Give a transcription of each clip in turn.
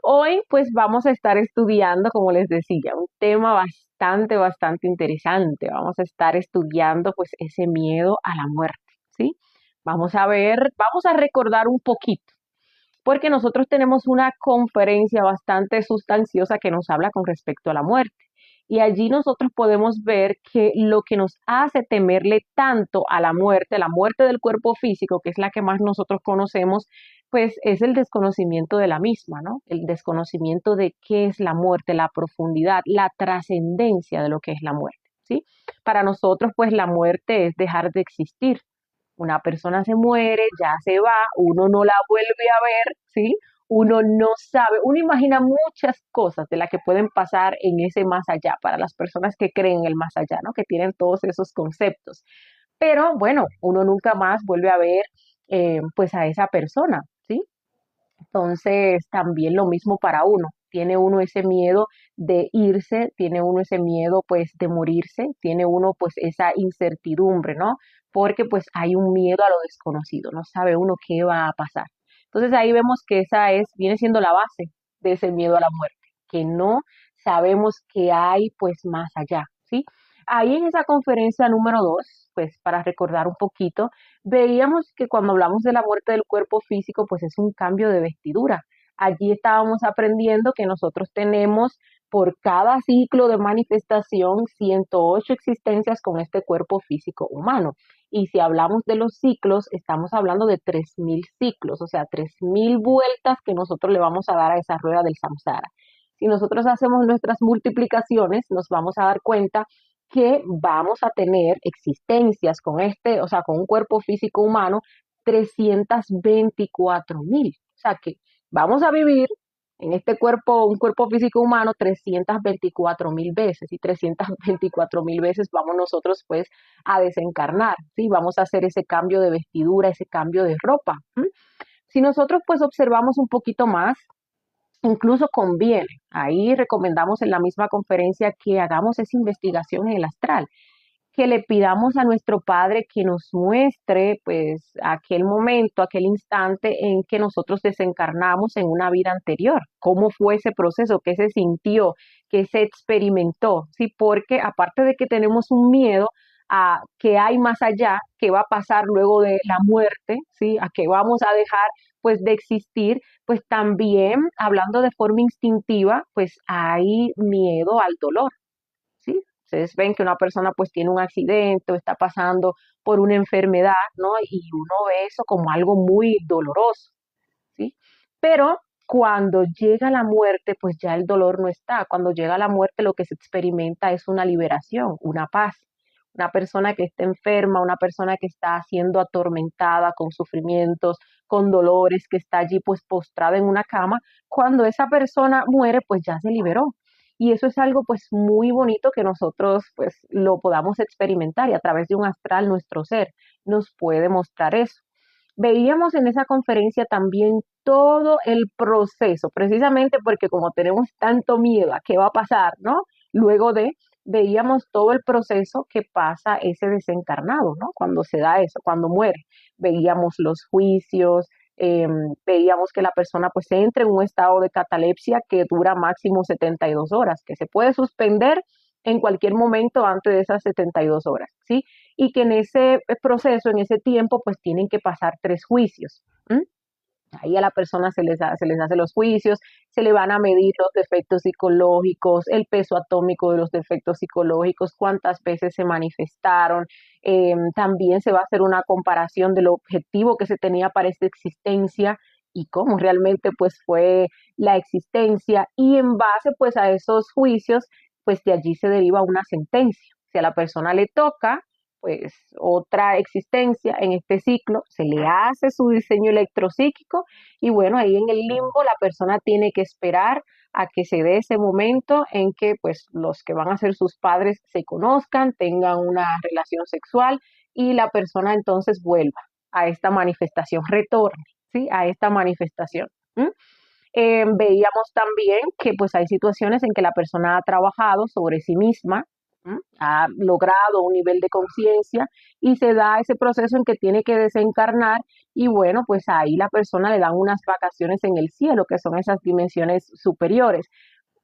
Hoy pues vamos a estar estudiando, como les decía, un tema bastante interesante. Vamos a estar estudiando pues ese miedo a la muerte, ¿sí? Vamos a recordar un poquito, porque nosotros tenemos una conferencia bastante sustanciosa que nos habla con respecto a la muerte. Y allí nosotros podemos ver que lo que nos hace temerle tanto a la muerte del cuerpo físico, que es la que más nosotros conocemos, pues es el desconocimiento de la misma, ¿no? El desconocimiento de qué es la muerte, la profundidad, la trascendencia de lo que es la muerte, ¿sí? Para nosotros, pues la muerte es dejar de existir. Una persona se muere, ya se va, uno no la vuelve a ver, ¿sí? Uno no sabe, uno imagina muchas cosas de las que pueden pasar en ese más allá, para las personas que creen en el más allá, ¿no? Que tienen todos esos conceptos. Pero bueno, uno nunca más vuelve a ver pues a esa persona, ¿sí? Entonces, también lo mismo para uno. Tiene uno ese miedo de irse, tiene uno ese miedo pues de morirse, tiene uno pues esa incertidumbre, ¿no? Porque pues hay un miedo a lo desconocido, no sabe uno qué va a pasar. Entonces ahí vemos que viene siendo la base de ese miedo a la muerte, que no sabemos qué hay pues más allá, ¿sí? Ahí en esa conferencia número 2, pues para recordar un poquito, veíamos que cuando hablamos de la muerte del cuerpo físico, pues es un cambio de vestidura. Allí estábamos aprendiendo que nosotros tenemos por cada ciclo de manifestación 108 existencias con este cuerpo físico humano. Y si hablamos de los ciclos, estamos hablando de 3000 ciclos, o sea, 3000 vueltas que nosotros le vamos a dar a esa rueda del samsara. Si nosotros hacemos nuestras multiplicaciones, nos vamos a dar cuenta que vamos a tener existencias con o sea, con un cuerpo físico humano, 324.000. O sea, que vamos a vivir en este cuerpo, un cuerpo físico humano, 324.000 veces, y 324.000 veces vamos nosotros pues a desencarnar, ¿sí? Vamos a hacer ese cambio de vestidura, ese cambio de ropa. ¿Sí? Si nosotros pues observamos un poquito más, incluso conviene, ahí recomendamos en la misma conferencia que hagamos esa investigación en el astral, que le pidamos a nuestro Padre que nos muestre pues aquel momento, aquel instante en que nosotros desencarnamos en una vida anterior, cómo fue ese proceso, qué se sintió, qué se experimentó, ¿sí? Porque aparte de que tenemos un miedo a qué hay más allá, qué va a pasar luego de la muerte, ¿sí? A qué vamos a dejar pues de existir, pues también hablando de forma instintiva, pues hay miedo al dolor. ¿Sí? Ustedes ven que una persona pues tiene un accidente o está pasando por una enfermedad, ¿no? Y uno ve eso como algo muy doloroso, ¿sí? Pero cuando llega la muerte, pues ya el dolor no está. Cuando llega la muerte, lo que se experimenta es una liberación, una paz. Una persona que está enferma, una persona que está siendo atormentada con sufrimientos, con dolores, que está allí pues postrada en una cama, cuando esa persona muere, pues ya se liberó. Y eso es algo pues muy bonito que nosotros pues lo podamos experimentar y a través de un astral nuestro ser nos puede mostrar eso. Veíamos en esa conferencia también todo el proceso, precisamente porque como tenemos tanto miedo a qué va a pasar, ¿no? Luego veíamos todo el proceso que pasa ese desencarnado, ¿no? Cuando se da eso, cuando muere. Veíamos los juicios, eh, veíamos que la persona pues entra en un estado de catalepsia que dura máximo 72 horas, que se puede suspender en cualquier momento antes de esas 72 horas, ¿sí? Y que en ese proceso, en ese tiempo, pues tienen que pasar 3 juicios. ¿M? Ahí a la persona se les hace los juicios, se le van a medir los defectos psicológicos, el peso atómico de los defectos psicológicos, cuántas veces se manifestaron. También se va a hacer una comparación del objetivo que se tenía para esta existencia y cómo realmente pues fue la existencia. Y en base pues a esos juicios, pues de allí se deriva una sentencia. Si a la persona le toca pues otra existencia en este ciclo, se le hace su diseño electropsíquico y bueno, ahí en el limbo la persona tiene que esperar a que se dé ese momento en que pues los que van a ser sus padres se conozcan, tengan una relación sexual y la persona entonces vuelva a esta manifestación, retorne, ¿sí? A esta manifestación. ¿Mm? Veíamos también que pues hay situaciones en que la persona ha trabajado sobre sí misma, ha logrado un nivel de conciencia y se da ese proceso en que tiene que desencarnar y bueno, pues ahí la persona le dan unas vacaciones en el cielo, que son esas dimensiones superiores.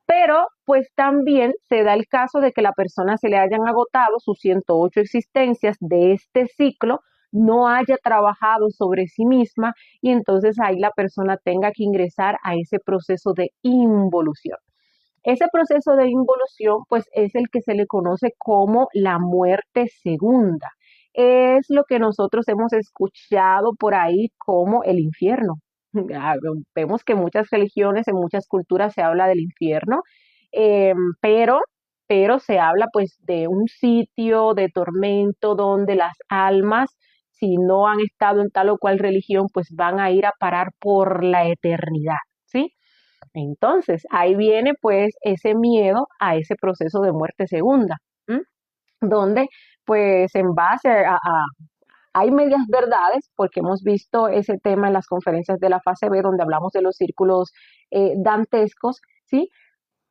Pero pues también se da el caso de que la persona se le hayan agotado sus 108 existencias de este ciclo, no haya trabajado sobre sí misma y entonces ahí la persona tenga que ingresar a ese proceso de involución. Ese proceso de involución, pues es el que se le conoce como la muerte segunda. Es lo que nosotros hemos escuchado por ahí como el infierno. Ah, vemos que en muchas religiones, en muchas culturas se habla del infierno, eh, pero, pero se habla pues de un sitio de tormento donde las almas, si no han estado en tal o cual religión, pues van a ir a parar por la eternidad, ¿sí? Entonces, ahí viene pues ese miedo a ese proceso de muerte segunda, ¿m? Donde pues en base hay medias verdades, porque hemos visto ese tema en las conferencias de la fase B, donde hablamos de los círculos dantescos, ¿sí?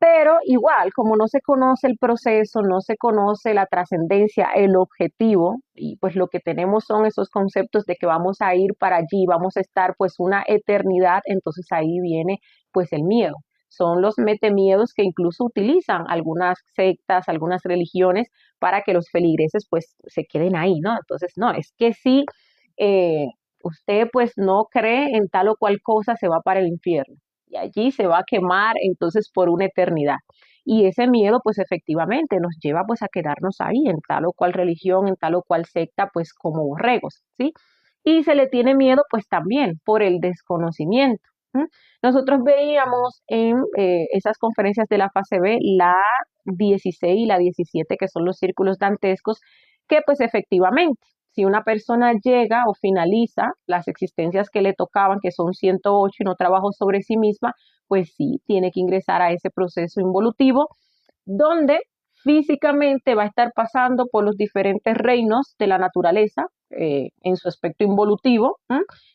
Pero igual, como no se conoce el proceso, no se conoce la trascendencia, el objetivo, y pues lo que tenemos son esos conceptos de que vamos a ir para allí, vamos a estar pues una eternidad, entonces ahí viene pues el miedo. Son los metemiedos que incluso utilizan algunas sectas, algunas religiones para que los feligreses pues se queden ahí, ¿no? Entonces, no, es que si eh, usted pues no cree en tal o cual cosa, se va para el infierno y allí se va a quemar entonces por una eternidad. Y ese miedo pues efectivamente nos lleva pues a quedarnos ahí en tal o cual religión, en tal o cual secta pues como borregos, ¿sí? Y se le tiene miedo pues también por el desconocimiento. ¿M? Nosotros veíamos en esas conferencias de la fase B la 16 y la 17 que son los círculos dantescos que pues efectivamente si una persona llega o finaliza las existencias que le tocaban, que son 108 y no trabajó sobre sí misma, pues sí, tiene que ingresar a ese proceso involutivo donde físicamente va a estar pasando por los diferentes reinos de la naturaleza en su aspecto involutivo.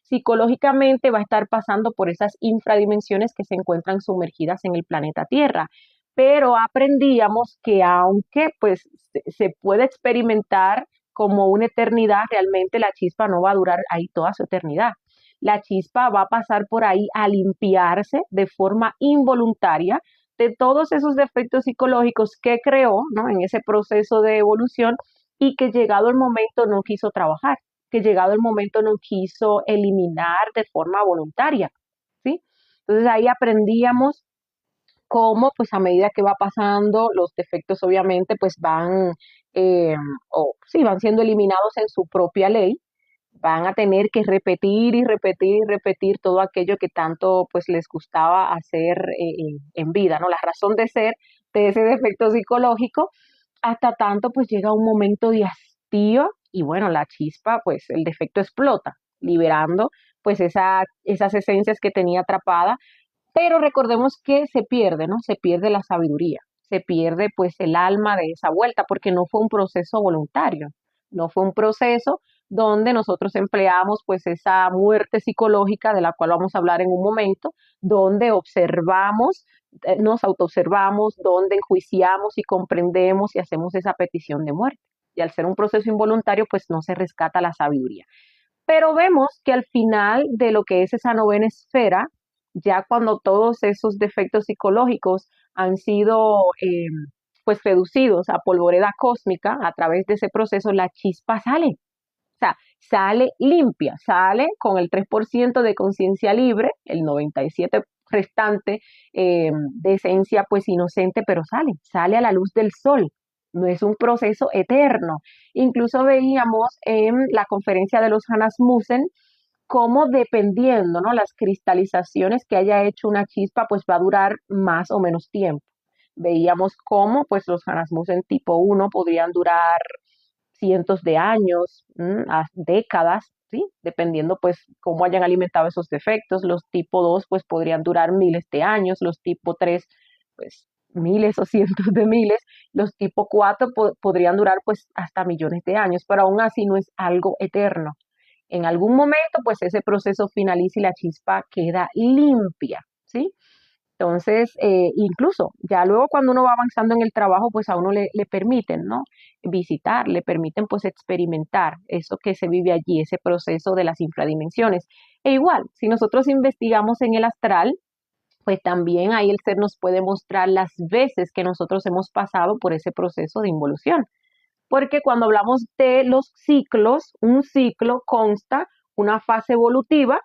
Psicológicamente va a estar pasando por esas infradimensiones que se encuentran sumergidas en el planeta Tierra. Pero aprendíamos que aunque pues se puede experimentar como una eternidad, realmente la chispa no va a durar ahí toda su eternidad. La chispa va a pasar por ahí a limpiarse de forma involuntaria de todos esos defectos psicológicos que creó, ¿no? En ese proceso de evolución y que llegado el momento no quiso trabajar, que llegado el momento no quiso eliminar de forma voluntaria, ¿sí? Entonces ahí aprendíamos cómo, pues a medida que va pasando, los defectos obviamente pues van, eh, o sí, van siendo eliminados en su propia ley, van a tener que repetir y repetir y repetir todo aquello que tanto pues les gustaba hacer en vida, ¿no? La razón de ser de ese defecto psicológico, hasta tanto pues llega un momento de hastío y bueno, la chispa, pues el defecto explota, liberando pues esas esencias que tenía atrapada, pero recordemos que se pierde, ¿no? Se pierde la sabiduría, se pierde pues el alma de esa vuelta, porque no fue un proceso voluntario, no fue un proceso donde nosotros empleamos pues esa muerte psicológica de la cual vamos a hablar en un momento, donde observamos, nos autoobservamos, donde enjuiciamos y comprendemos y hacemos esa petición de muerte. Y al ser un proceso involuntario, pues no se rescata la sabiduría. Pero vemos que al final de lo que es esa novena esfera, ya cuando todos esos defectos psicológicos han sido pues reducidos a polvoreda cósmica a través de ese proceso, la chispa sale. O sea, sale limpia, sale con el 3% de conciencia libre, el 97% restante de esencia pues inocente, pero sale a la luz del sol. No es un proceso eterno. Incluso veíamos en la conferencia de los Hanasmussen cómo dependiendo, ¿no? Las cristalizaciones que haya hecho una chispa, pues va a durar más o menos tiempo. Veíamos cómo pues los Hanasmussen tipo 1 podrían durar cientos de años, a décadas, ¿sí? Dependiendo pues cómo hayan alimentado esos defectos. Los tipo 2 pues podrían durar miles de años, los tipo 3 pues miles o cientos de miles, los tipo 4 podrían durar pues hasta millones de años, pero aún así no es algo eterno. En algún momento pues ese proceso finaliza y la chispa queda limpia, ¿sí? Entonces, incluso ya luego cuando uno va avanzando en el trabajo, pues a uno le permiten, ¿no? Visitar, le permiten pues experimentar eso que se vive allí, ese proceso de las infradimensiones. E igual, si nosotros investigamos en el astral, pues también ahí el ser nos puede mostrar las veces que nosotros hemos pasado por ese proceso de involución. Porque cuando hablamos de los ciclos, un ciclo consta una fase evolutiva,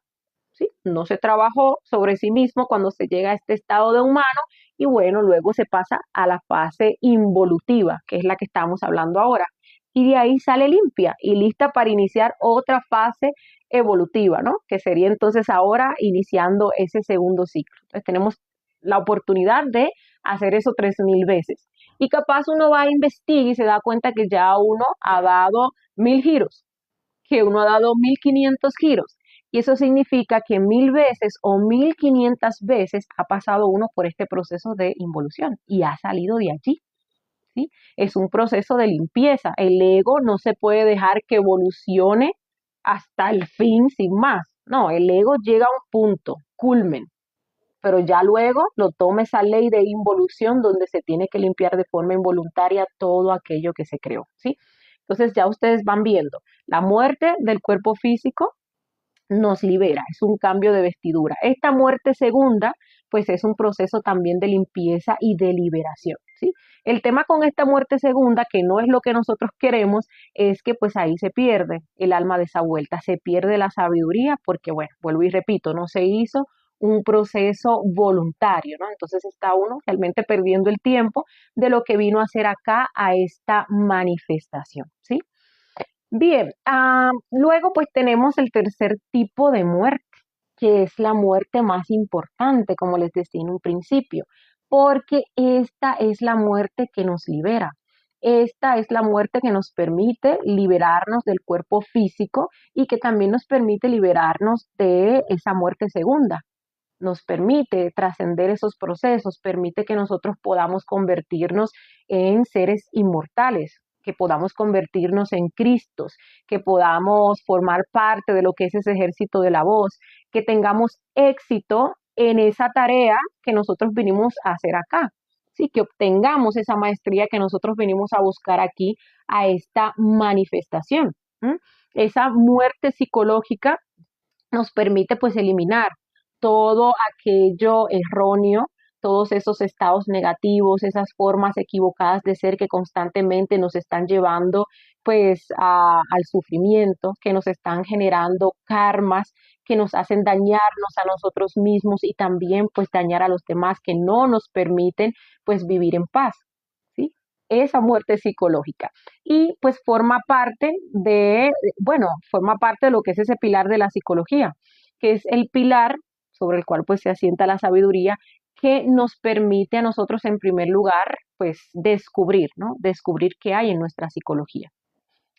¿sí? No se trabajó sobre sí mismo cuando se llega a este estado de humano y bueno, luego se pasa a la fase involutiva, que es la que estamos hablando ahora. Y de ahí sale limpia y lista para iniciar otra fase evolutiva, ¿no? Que sería entonces ahora iniciando ese segundo ciclo. Entonces tenemos la oportunidad de hacer eso 3000 veces. Y capaz uno va a investigar y se da cuenta que ya uno ha dado 1000 giros, que uno ha dado 1500 giros. Y eso significa que 1000 veces o 1500 veces ha pasado uno por este proceso de involución y ha salido de allí. ¿Sí? Es un proceso de limpieza. El ego no se puede dejar que evolucione hasta el fin sin más. No, el ego llega a un punto, culmen, pero ya luego lo toma esa ley de involución donde se tiene que limpiar de forma involuntaria todo aquello que se creó, ¿sí? Entonces ya ustedes van viendo, la muerte del cuerpo físico nos libera, es un cambio de vestidura. Esta muerte segunda, pues es un proceso también de limpieza y de liberación, ¿sí? El tema con esta muerte segunda, que no es lo que nosotros queremos, es que pues ahí se pierde el alma de esa vuelta, se pierde la sabiduría, porque bueno, vuelvo y repito, no se hizo un proceso voluntario, ¿no? Entonces está uno realmente perdiendo el tiempo de lo que vino a hacer acá a esta manifestación, ¿sí? Bien, luego pues tenemos el tercer tipo de muerte, que es la muerte más importante, como les decía en un principio, porque esta es la muerte que nos libera. Esta es la muerte que nos permite liberarnos del cuerpo físico y que también nos permite liberarnos de esa muerte segunda. Nos permite trascender esos procesos, permite que nosotros podamos convertirnos en seres inmortales, que podamos convertirnos en Cristos, que podamos formar parte de lo que es ese ejército de la voz, que tengamos éxito en esa tarea que nosotros vinimos a hacer acá. Sí, que obtengamos esa maestría que nosotros venimos a buscar aquí a esta manifestación. ¿M? Esa muerte psicológica nos permite pues eliminar todo aquello erróneo, todos esos estados negativos, esas formas equivocadas de ser que constantemente nos están llevando pues al sufrimiento, que nos están generando karmas, que nos hacen dañarnos a nosotros mismos y también pues dañar a los demás, que no nos permiten pues vivir en paz, ¿sí? Esa muerte psicológica. Y pues forma parte bueno, forma parte de lo que es ese pilar de la psicología, que es el pilar sobre el cual pues se asienta la sabiduría, que nos permite a nosotros en primer lugar pues descubrir, ¿no? Descubrir qué hay en nuestra psicología.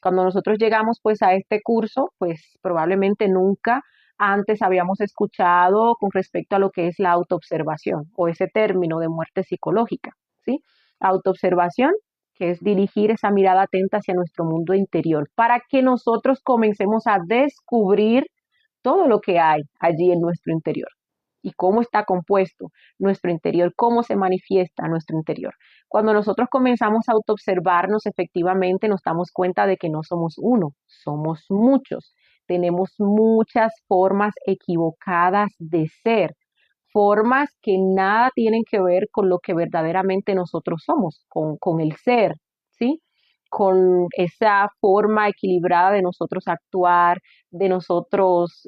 Cuando nosotros llegamos pues a este curso, pues probablemente nunca antes habíamos escuchado con respecto a lo que es la autoobservación o ese término de muerte psicológica, ¿sí? Autoobservación, que es dirigir esa mirada atenta hacia nuestro mundo interior para que nosotros comencemos a descubrir todo lo que hay allí en nuestro interior y cómo está compuesto nuestro interior, cómo se manifiesta nuestro interior. Cuando nosotros comenzamos a autoobservarnos, efectivamente nos damos cuenta de que no somos uno, somos muchos. Tenemos muchas formas equivocadas de ser, formas que nada tienen que ver con lo que verdaderamente nosotros somos, con el ser, ¿sí? Con esa forma equilibrada de nosotros actuar, de nosotros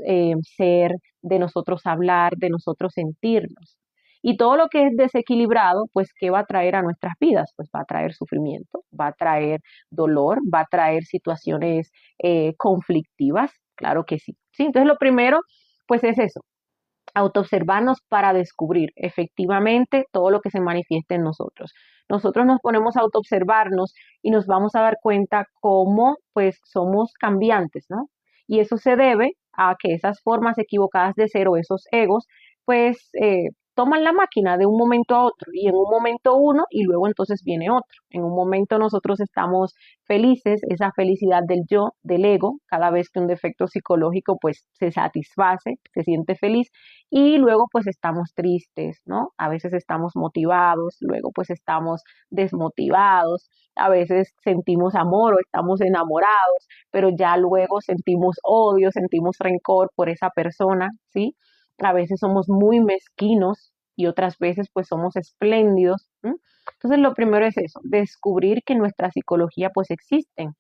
ser, de nosotros hablar, de nosotros sentirnos. Y todo lo que es desequilibrado, pues, ¿qué va a traer a nuestras vidas? Pues va a traer sufrimiento, va a traer dolor, va a traer situaciones conflictivas, claro que sí. Sí, entonces lo primero, pues es eso, autoobservarnos para descubrir efectivamente todo lo que se manifiesta en nosotros. Nosotros nos ponemos a autoobservarnos y nos vamos a dar cuenta cómo pues somos cambiantes, ¿no? Y eso se debe a que esas formas equivocadas de ser o esos egos pues toman la máquina de un momento a otro y en un momento uno y luego entonces viene otro. En un momento nosotros estamos felices, esa felicidad del yo, del ego, cada vez que un defecto psicológico pues se satisface, se siente feliz y luego pues estamos tristes, ¿no? A veces estamos motivados, luego pues estamos desmotivados, a veces sentimos amor o estamos enamorados, pero ya luego sentimos odio, sentimos rencor por esa persona, ¿sí? A veces somos muy mezquinos y otras veces pues somos espléndidos. ¿M? Entonces lo primero es eso, descubrir que en nuestra psicología pues existen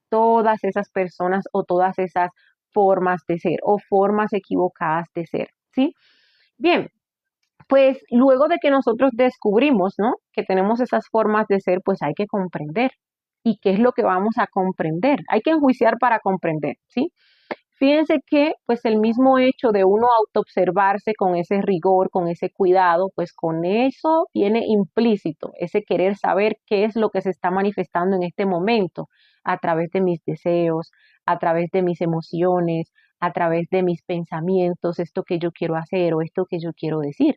todas esas personas o todas esas formas de ser o formas equivocadas de ser, ¿sí? Bien, pues luego de que nosotros descubrimos, ¿no? Que tenemos esas formas de ser, pues hay que comprender. ¿Y qué es lo que vamos a comprender? Hay que enjuiciar para comprender, ¿sí? Fíjense que pues el mismo hecho de uno autoobservarse con ese rigor, con ese cuidado, pues con eso viene implícito ese querer saber qué es lo que se está manifestando en este momento a través de mis deseos, a través de mis emociones, a través de mis pensamientos, esto que yo quiero hacer o esto que yo quiero decir.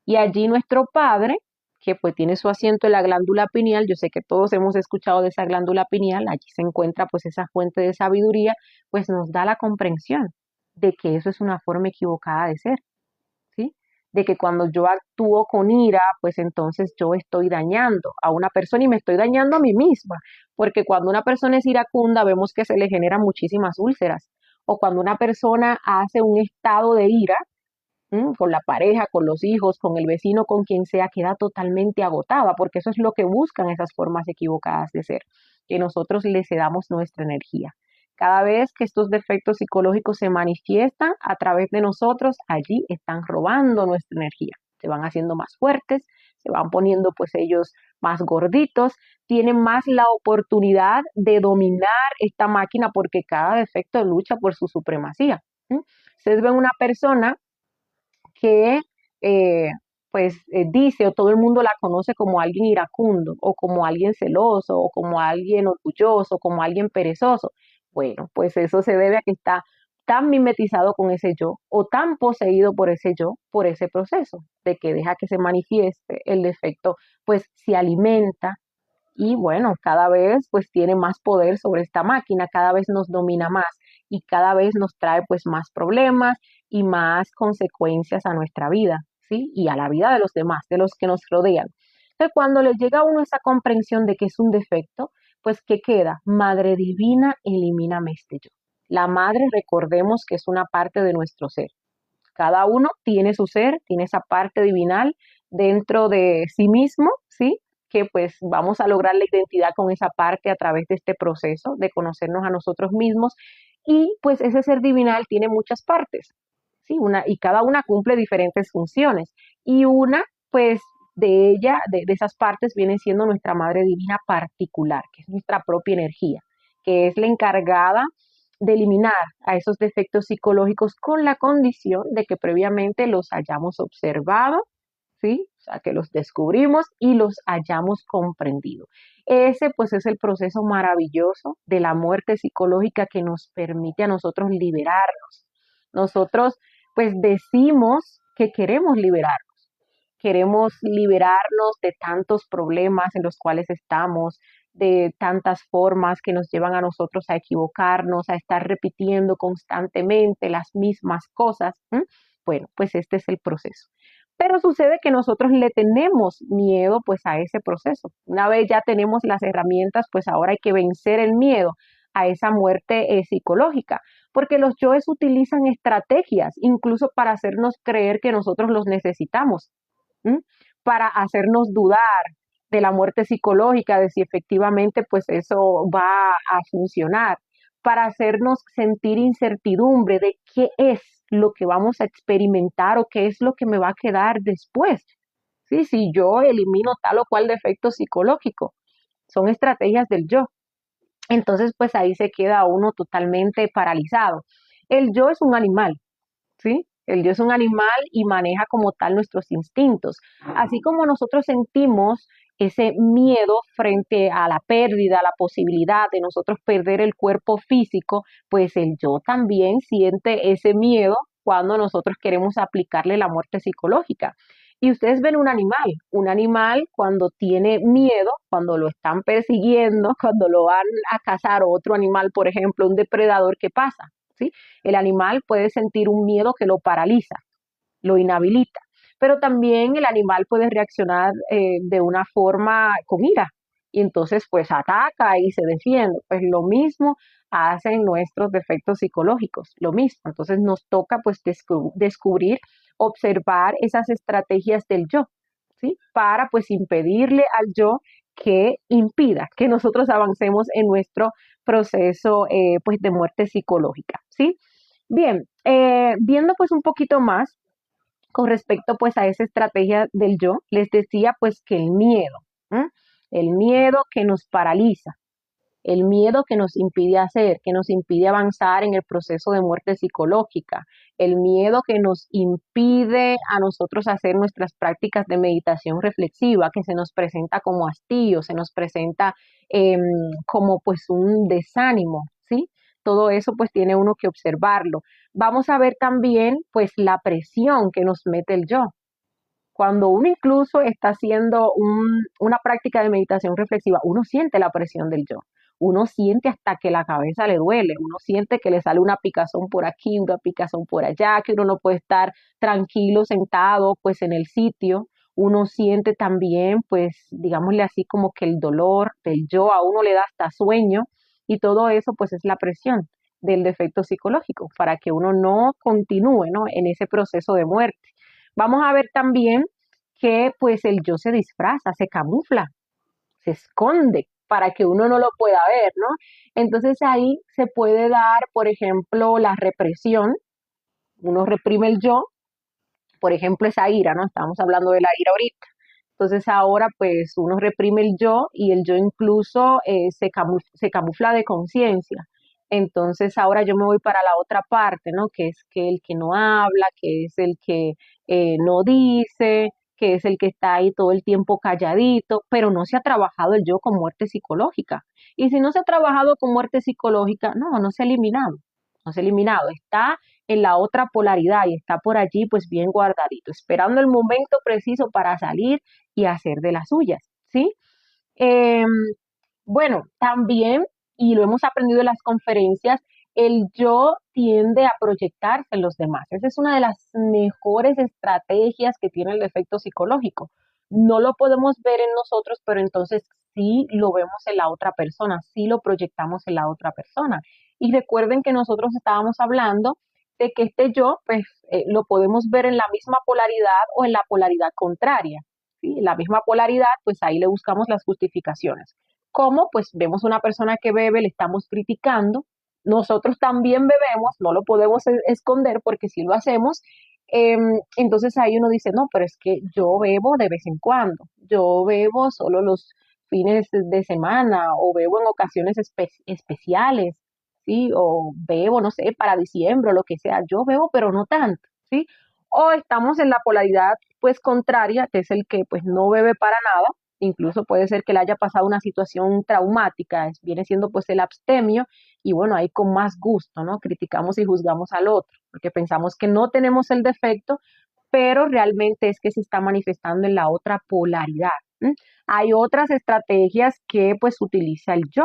Y allí nuestro padre, que pues tiene su asiento en la glándula pineal, yo sé que todos hemos escuchado de esa glándula pineal, allí se encuentra pues esa fuente de sabiduría, pues nos da la comprensión de que eso es una forma equivocada de ser, ¿sí? De que cuando yo actúo con ira, pues entonces yo estoy dañando a una persona y me estoy dañando a mí misma, porque cuando una persona es iracunda vemos que se le generan muchísimas úlceras, o cuando una persona hace un estado de ira, con la pareja, con los hijos, con el vecino, con quien sea, queda totalmente agotada, porque eso es lo que buscan esas formas equivocadas de ser, que nosotros le cedamos nuestra energía. Cada vez que estos defectos psicológicos se manifiestan a través de nosotros, allí están robando nuestra energía. Se van haciendo más fuertes, se van poniendo pues ellos más gorditos, tienen más la oportunidad de dominar esta máquina porque cada defecto lucha por su supremacía. Ustedes ven una persona que dice o todo el mundo la conoce como alguien iracundo o como alguien celoso o como alguien orgulloso, como alguien perezoso. Bueno, pues eso se debe a que está tan mimetizado con ese yo o tan poseído por ese yo, por ese proceso de que deja que se manifieste el defecto, pues se alimenta y bueno, cada vez pues tiene más poder sobre esta máquina, cada vez nos domina más y cada vez nos trae pues más problemas y más consecuencias a nuestra vida, ¿sí? Y a la vida de los demás, de los que nos rodean. Entonces, cuando le llega a uno esa comprensión de que es un defecto, pues ¿qué queda? Madre Divina, elimíname este yo. La madre, recordemos que es una parte de nuestro ser. Cada uno tiene su ser, tiene esa parte divinal dentro de sí mismo, ¿sí? Que pues vamos a lograr la identidad con esa parte a través de este proceso de conocernos a nosotros mismos y pues ese ser divinal tiene muchas partes, ¿sí? Y cada una cumple diferentes funciones y una pues de ella, de esas partes viene siendo nuestra Madre Divina particular, que es nuestra propia energía, que es la encargada de eliminar a esos defectos psicológicos con la condición de que previamente los hayamos observado, ¿sí? O sea, que los descubrimos y los hayamos comprendido. Ese pues es el proceso maravilloso de la muerte psicológica que nos permite a nosotros liberarnos. Nosotros pues decimos que queremos liberarnos de tantos problemas en los cuales estamos, de tantas formas que nos llevan a nosotros a equivocarnos, a estar repitiendo constantemente las mismas cosas. Bueno, pues este es el proceso. Pero sucede que nosotros le tenemos miedo pues a ese proceso. Una vez ya tenemos las herramientas, pues ahora hay que vencer el miedo a esa muerte psicológica, porque los yoes utilizan estrategias incluso para hacernos creer que nosotros los necesitamos. ¿m? Para hacernos dudar de la muerte psicológica, de si efectivamente pues eso va a funcionar, para hacernos sentir incertidumbre de qué es lo que vamos a experimentar o qué es lo que me va a quedar después. Sí, si yo elimino tal o cual defecto psicológico, son estrategias del yo. Entonces, pues ahí se queda uno totalmente paralizado. El yo es un animal, ¿sí? El yo es un animal y maneja como tal nuestros instintos. Así como nosotros sentimos ese miedo frente a la pérdida, a la posibilidad de nosotros perder el cuerpo físico, pues el yo también siente ese miedo cuando nosotros queremos aplicarle la muerte psicológica. Y ustedes ven un animal cuando tiene miedo, cuando lo están persiguiendo, cuando lo van a cazar otro animal, por ejemplo, un depredador, ¿qué pasa? ¿Sí? El animal puede sentir un miedo que lo paraliza, lo inhabilita, pero también el animal puede reaccionar de una forma con ira y entonces pues ataca y se defiende. Pues lo mismo hacen nuestros defectos psicológicos, lo mismo. Entonces nos toca pues descubrir, observar esas estrategias del yo, ¿sí? Para pues impedirle al yo que impida que nosotros avancemos en nuestro proceso pues de muerte psicológica, ¿sí? Bien, viendo pues un poquito más con respecto pues a esa estrategia del yo, les decía pues que el miedo, ¿eh? El miedo que nos paraliza, el miedo que nos impide hacer, que nos impide avanzar en el proceso de muerte psicológica, el miedo que nos impide a nosotros hacer nuestras prácticas de meditación reflexiva, que se nos presenta como hastío, se nos presenta eh, como pues un desánimo, ¿sí? Todo eso pues tiene uno que observarlo. Vamos a ver también pues la presión que nos mete el yo. Cuando uno incluso está haciendo una práctica de meditación reflexiva, uno siente la presión del yo. Uno siente hasta que la cabeza le duele, uno siente que le sale una picazón por aquí, una picazón por allá, que uno no puede estar tranquilo sentado pues en el sitio. Uno siente también pues digámosle así como que el dolor del yo a uno le da hasta sueño y todo eso pues es la presión del defecto psicológico para que uno no continúe, ¿no? En ese proceso de muerte. Vamos a ver también que pues el yo se disfraza, se camufla, se esconde para que uno no lo pueda ver, ¿no? Entonces ahí se puede dar, por ejemplo, la represión, uno reprime el yo, por ejemplo, esa ira, ¿no? Estamos hablando de la ira ahorita. Entonces ahora pues uno reprime el yo y el yo incluso se camufla de conciencia. Entonces ahora yo me voy para la otra parte, ¿no? Que es que el que no habla, que es el que no dice, que es el que está ahí todo el tiempo calladito, pero no se ha trabajado el yo con muerte psicológica. Y si no se ha trabajado con muerte psicológica, no se ha eliminado, no se ha eliminado, está en la otra polaridad y está por allí pues bien guardadito, esperando el momento preciso para salir y hacer de las suyas, ¿sí? Eh, bueno, también, y lo hemos aprendido en las conferencias, el yo tiende a proyectarse en los demás. Esa es una de las mejores estrategias que tiene el efecto psicológico. No lo podemos ver en nosotros, pero entonces sí lo vemos en la otra persona, sí lo proyectamos en la otra persona. Y recuerden que nosotros estábamos hablando de que este yo, pues, lo podemos ver en la misma polaridad o en la polaridad contraria. ¿Sí? En la misma polaridad, pues ahí le buscamos las justificaciones. ¿Cómo? Pues vemos una persona que bebe, le estamos criticando, nosotros también bebemos, no lo podemos esconder porque si lo hacemos, entonces ahí uno dice, no, pero es que yo bebo de vez en cuando, yo bebo solo los fines de semana o bebo en ocasiones especiales, ¿sí? O bebo, no sé, para diciembre o lo que sea, yo bebo pero no tanto, ¿sí? O estamos en la polaridad pues contraria, que es el que pues no bebe para nada, incluso puede ser que le haya pasado una situación traumática, viene siendo pues el abstemio, y bueno, ahí con más gusto, ¿no? Criticamos y juzgamos al otro, porque pensamos que no tenemos el defecto, pero realmente es que se está manifestando en la otra polaridad. ¿M? Hay otras estrategias que pues utiliza el yo,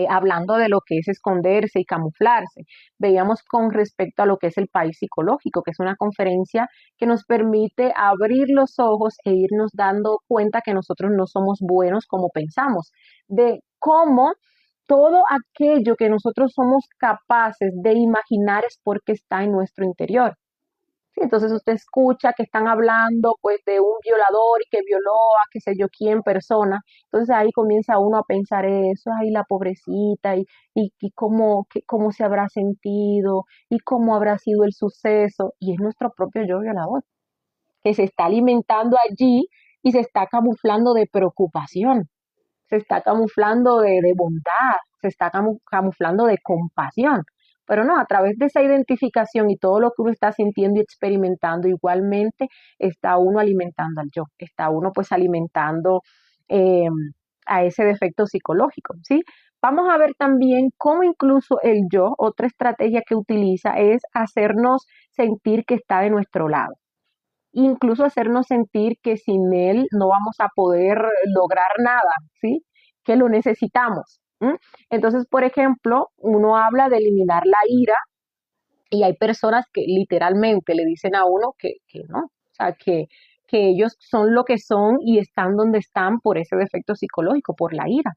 hablando de lo que es esconderse y camuflarse. Veíamos con respecto a lo que es el país psicológico, que es una conferencia que nos permite abrir los ojos e irnos dando cuenta que nosotros no somos buenos como pensamos, de cómo todo aquello que nosotros somos capaces de imaginar es porque está en nuestro interior. Sí, entonces usted escucha que están hablando pues de un violador y que violó a qué sé yo quién persona. Entonces ahí comienza uno a pensar eso, ay, la pobrecita, y cómo, cómo se habrá sentido, y cómo habrá sido el suceso. Y es nuestro propio yo violador, que se está alimentando allí y se está camuflando de preocupación, se está camuflando de bondad, se está camuflando de compasión. Pero no, a través de esa identificación y todo lo que uno está sintiendo y experimentando, igualmente está uno alimentando al yo, está uno pues alimentando eh, a ese defecto psicológico, ¿sí? Vamos a ver también cómo incluso el yo, otra estrategia que utiliza es hacernos sentir que está de nuestro lado. incluso hacernos sentir que sin él no vamos a poder lograr nada, ¿sí? Que lo necesitamos. ¿M? Entonces, por ejemplo, uno habla de eliminar la ira y hay personas que literalmente le dicen a uno que no, o sea, que ellos son lo que son y están donde están por ese defecto psicológico, por la ira,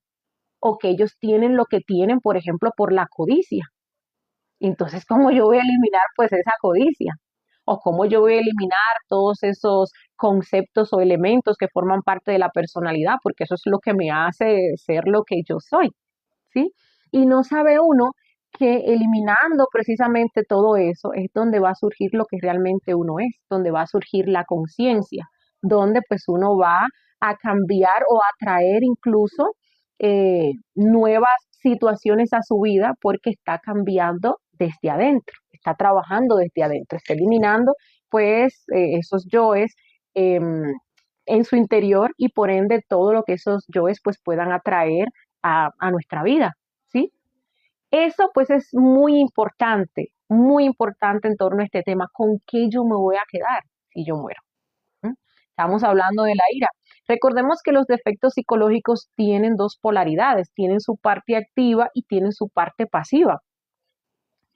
o que ellos tienen lo que tienen, por ejemplo, por la codicia. Entonces, ¿cómo yo voy a eliminar pues esa codicia? ¿O cómo yo voy a eliminar todos esos conceptos o elementos que forman parte de la personalidad? Porque eso es lo que me hace ser lo que yo soy, ¿sí? Y no sabe uno que eliminando precisamente todo eso es donde va a surgir lo que realmente uno es, donde va a surgir la conciencia, donde pues uno va a cambiar o a traer incluso nuevas situaciones a su vida porque está cambiando desde adentro, está trabajando desde adentro, está eliminando pues esos yoes en su interior y por ende todo lo que esos yoes pues puedan atraer a nuestra vida, ¿sí? Eso pues es muy importante en torno a este tema, ¿con qué yo me voy a quedar si yo muero? ¿Mm? Estamos hablando de la ira. Recordemos que los defectos psicológicos tienen dos polaridades, tienen su parte activa y tienen su parte pasiva.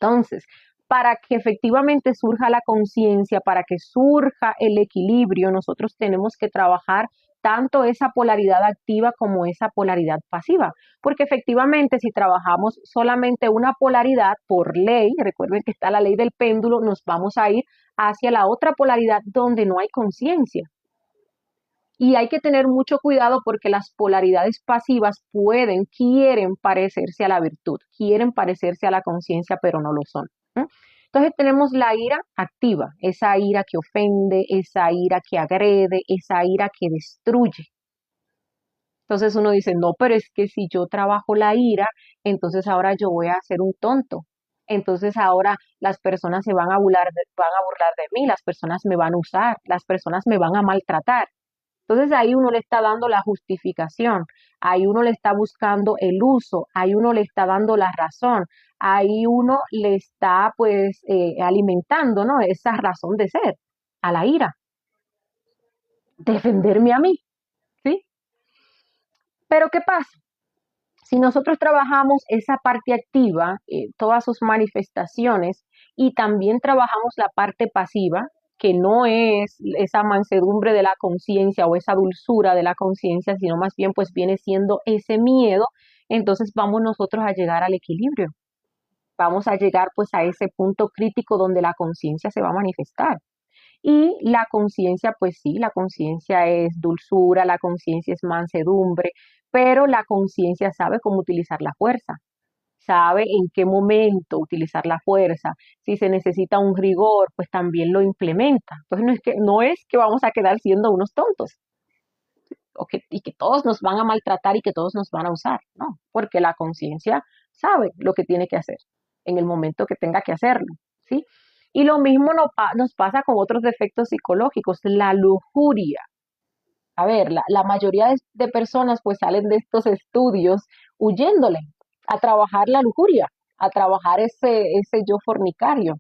Entonces, para que efectivamente surja la conciencia, para que surja el equilibrio, nosotros tenemos que trabajar tanto esa polaridad activa como esa polaridad pasiva, porque efectivamente si trabajamos solamente una polaridad por ley, recuerden que está la ley del péndulo, nos vamos a ir hacia la otra polaridad donde no hay conciencia. Y hay que tener mucho cuidado porque las polaridades pasivas quieren parecerse a la virtud, quieren parecerse a la conciencia, pero no lo son. ¿Eh? Entonces tenemos la ira activa, esa ira que ofende, esa ira que agrede, esa ira que destruye. Entonces uno dice, no, pero es que si yo trabajo la ira, entonces ahora yo voy a ser un tonto. Entonces ahora las personas se van a burlar de mí, las personas me van a usar, las personas me van a maltratar. Entonces ahí uno le está dando la justificación, ahí uno le está buscando el uso, ahí uno le está dando la razón, ahí uno le está pues alimentando, ¿no? Esa razón de ser, a la ira, defenderme a mí, ¿sí? Pero ¿qué pasa? Si nosotros trabajamos esa parte activa, todas sus manifestaciones, y también trabajamos la parte pasiva, que no es esa mansedumbre de la conciencia o esa dulzura de la conciencia, sino más bien pues viene siendo ese miedo, entonces vamos nosotros a llegar al equilibrio. Vamos a llegar pues a ese punto crítico donde la conciencia se va a manifestar. Y la conciencia, pues sí, la conciencia es dulzura, la conciencia es mansedumbre, pero la conciencia sabe cómo utilizar la fuerza, sabe en qué momento utilizar la fuerza. Si se necesita un rigor, pues también lo implementa. Entonces no es que vamos a quedar siendo unos tontos y que todos nos van a maltratar y que todos nos van a usar, no, porque la conciencia sabe lo que tiene que hacer en el momento que tenga que hacerlo, ¿sí? Y lo mismo nos pasa con otros defectos psicológicos, la lujuria. A ver, la mayoría de personas pues salen de estos estudios huyéndole a trabajar la lujuria, a trabajar ese yo fornicario,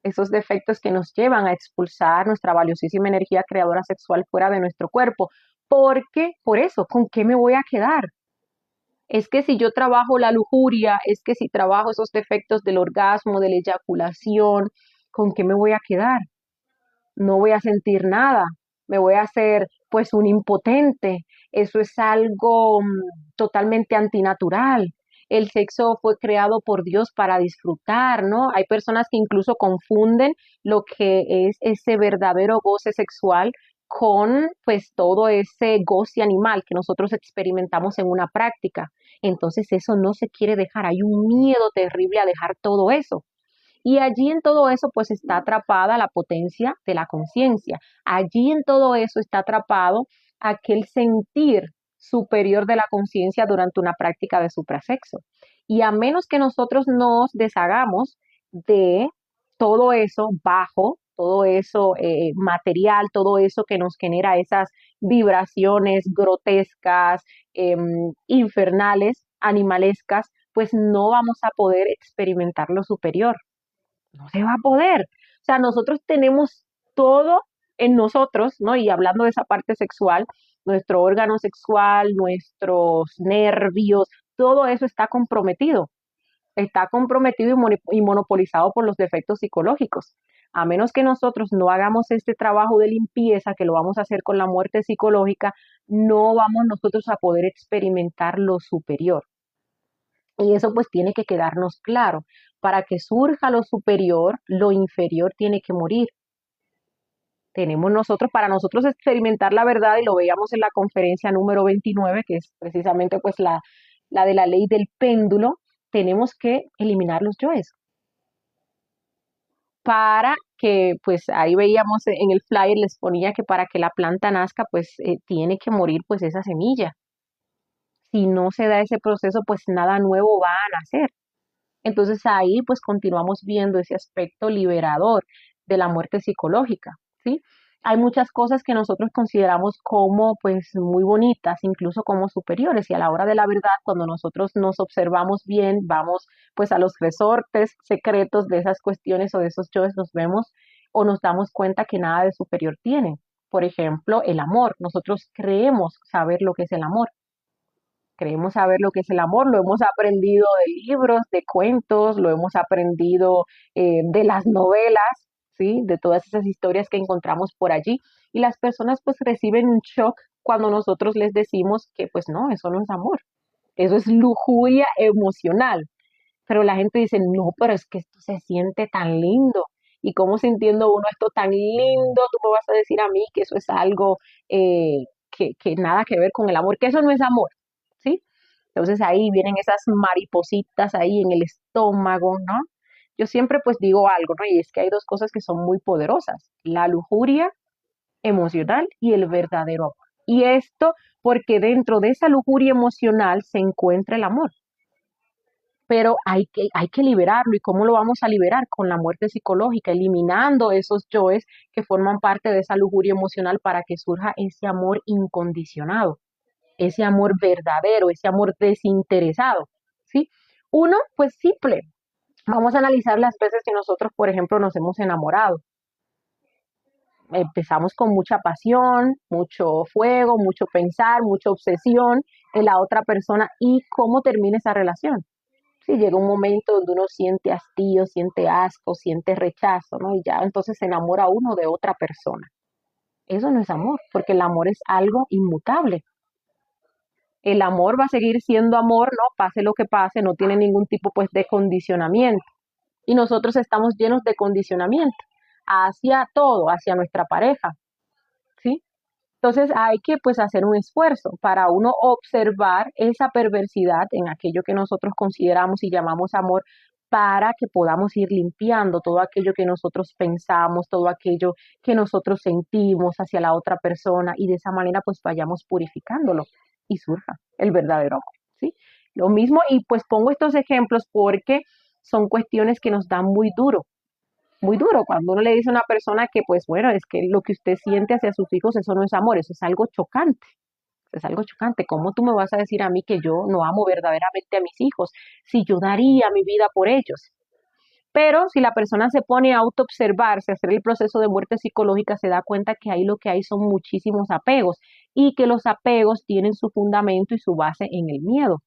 esos defectos que nos llevan a expulsar nuestra valiosísima energía creadora sexual fuera de nuestro cuerpo. Porque, por eso, ¿con qué me voy a quedar? Es que si yo trabajo la lujuria, es que si trabajo esos defectos del orgasmo, de la eyaculación, ¿con qué me voy a quedar? No voy a sentir nada, me voy a hacer pues un impotente. Eso es algo totalmente antinatural. El sexo fue creado por Dios para disfrutar, ¿no? Hay personas que incluso confunden lo que es ese verdadero goce sexual con pues todo ese goce animal que nosotros experimentamos en una práctica. Entonces eso no se quiere dejar, hay un miedo terrible a dejar todo eso. Y allí en todo eso pues está atrapada la potencia de la conciencia. Allí en todo eso está atrapado aquel sentir superior de la conciencia durante una práctica de suprasexo. Y a menos que nosotros nos deshagamos de todo eso bajo, todo eso material, todo eso que nos genera esas vibraciones grotescas, infernales, animalescas, pues no vamos a poder experimentar lo superior. No se va a poder. O sea, nosotros tenemos todo en nosotros, ¿no? Y hablando de esa parte sexual, nuestro órgano sexual, nuestros nervios, todo eso está comprometido y monopolizado por los defectos psicológicos. A menos que nosotros no hagamos este trabajo de limpieza, que lo vamos a hacer con la muerte psicológica, no vamos nosotros a poder experimentar lo superior. Y eso pues tiene que quedarnos claro. Para que surja lo superior, lo inferior tiene que morir. Tenemos nosotros, para nosotros experimentar la verdad, y lo veíamos en la conferencia número 29, que es precisamente pues la de la ley del péndulo, tenemos que eliminar los yoes para que, pues ahí veíamos en el flyer, les ponía que para que la planta nazca, pues tiene que morir pues esa semilla. Si no se da ese proceso, pues nada nuevo va a nacer. Entonces ahí pues continuamos viendo ese aspecto liberador de la muerte psicológica, ¿sí? Hay muchas cosas que nosotros consideramos como pues muy bonitas, incluso como superiores, y a la hora de la verdad, cuando nosotros nos observamos bien, vamos pues a los resortes secretos de esas cuestiones o de esos yoes, nos vemos o nos damos cuenta que nada de superior tiene. Por ejemplo, el amor. Nosotros creemos saber lo que es el amor. Creemos saber lo que es el amor, lo hemos aprendido de libros, de cuentos, lo hemos aprendido de las novelas, ¿sí? De todas esas historias que encontramos por allí. Y las personas pues reciben un shock cuando nosotros les decimos que pues no, eso no es amor, eso es lujuria emocional. Pero la gente dice, no, pero es que esto se siente tan lindo. ¿Y cómo sintiendo uno esto tan lindo, tú me vas a decir a mí que eso es algo que nada que ver con el amor, que eso no es amor, ¿sí? Entonces ahí vienen esas maripositas ahí en el estómago, ¿no? Yo siempre pues digo algo, ¿no? Y es que hay dos cosas que son muy poderosas, la lujuria emocional y el verdadero amor. Y esto porque dentro de esa lujuria emocional se encuentra el amor, pero hay que liberarlo. ¿Y cómo lo vamos a liberar? Con la muerte psicológica, eliminando esos yoes que forman parte de esa lujuria emocional para que surja ese amor incondicionado, ese amor verdadero, ese amor desinteresado, ¿sí? Uno, pues simple. Vamos a analizar las veces que nosotros, por ejemplo, nos hemos enamorado. Empezamos con mucha pasión, mucho fuego, mucho pensar, mucha obsesión en la otra persona y cómo termina esa relación. Sí, llega un momento donde uno siente hastío, siente asco, siente rechazo, ¿no? Y ya entonces se enamora uno de otra persona. Eso no es amor, porque el amor es algo inmutable. El amor va a seguir siendo amor, ¿no? Pase lo que pase, no tiene ningún tipo pues de condicionamiento. Y nosotros estamos llenos de condicionamiento hacia todo, hacia nuestra pareja, ¿sí? Entonces hay que pues hacer un esfuerzo para uno observar esa perversidad en aquello que nosotros consideramos y llamamos amor para que podamos ir limpiando todo aquello que nosotros pensamos, todo aquello que nosotros sentimos hacia la otra persona y de esa manera pues vayamos purificándolo y surja el verdadero amor, ¿sí? Lo mismo y pues pongo estos ejemplos porque son cuestiones que nos dan muy duro cuando uno le dice a una persona que, pues bueno, es que lo que usted siente hacia sus hijos, eso no es amor, eso es algo chocante. Es algo chocante. ¿Cómo tú me vas a decir a mí que yo no amo verdaderamente a mis hijos si yo daría mi vida por ellos? Pero si la persona se pone a autoobservarse, a hacer el proceso de muerte psicológica, se da cuenta que ahí lo que hay son muchísimos apegos y que los apegos tienen su fundamento y su base en el miedo.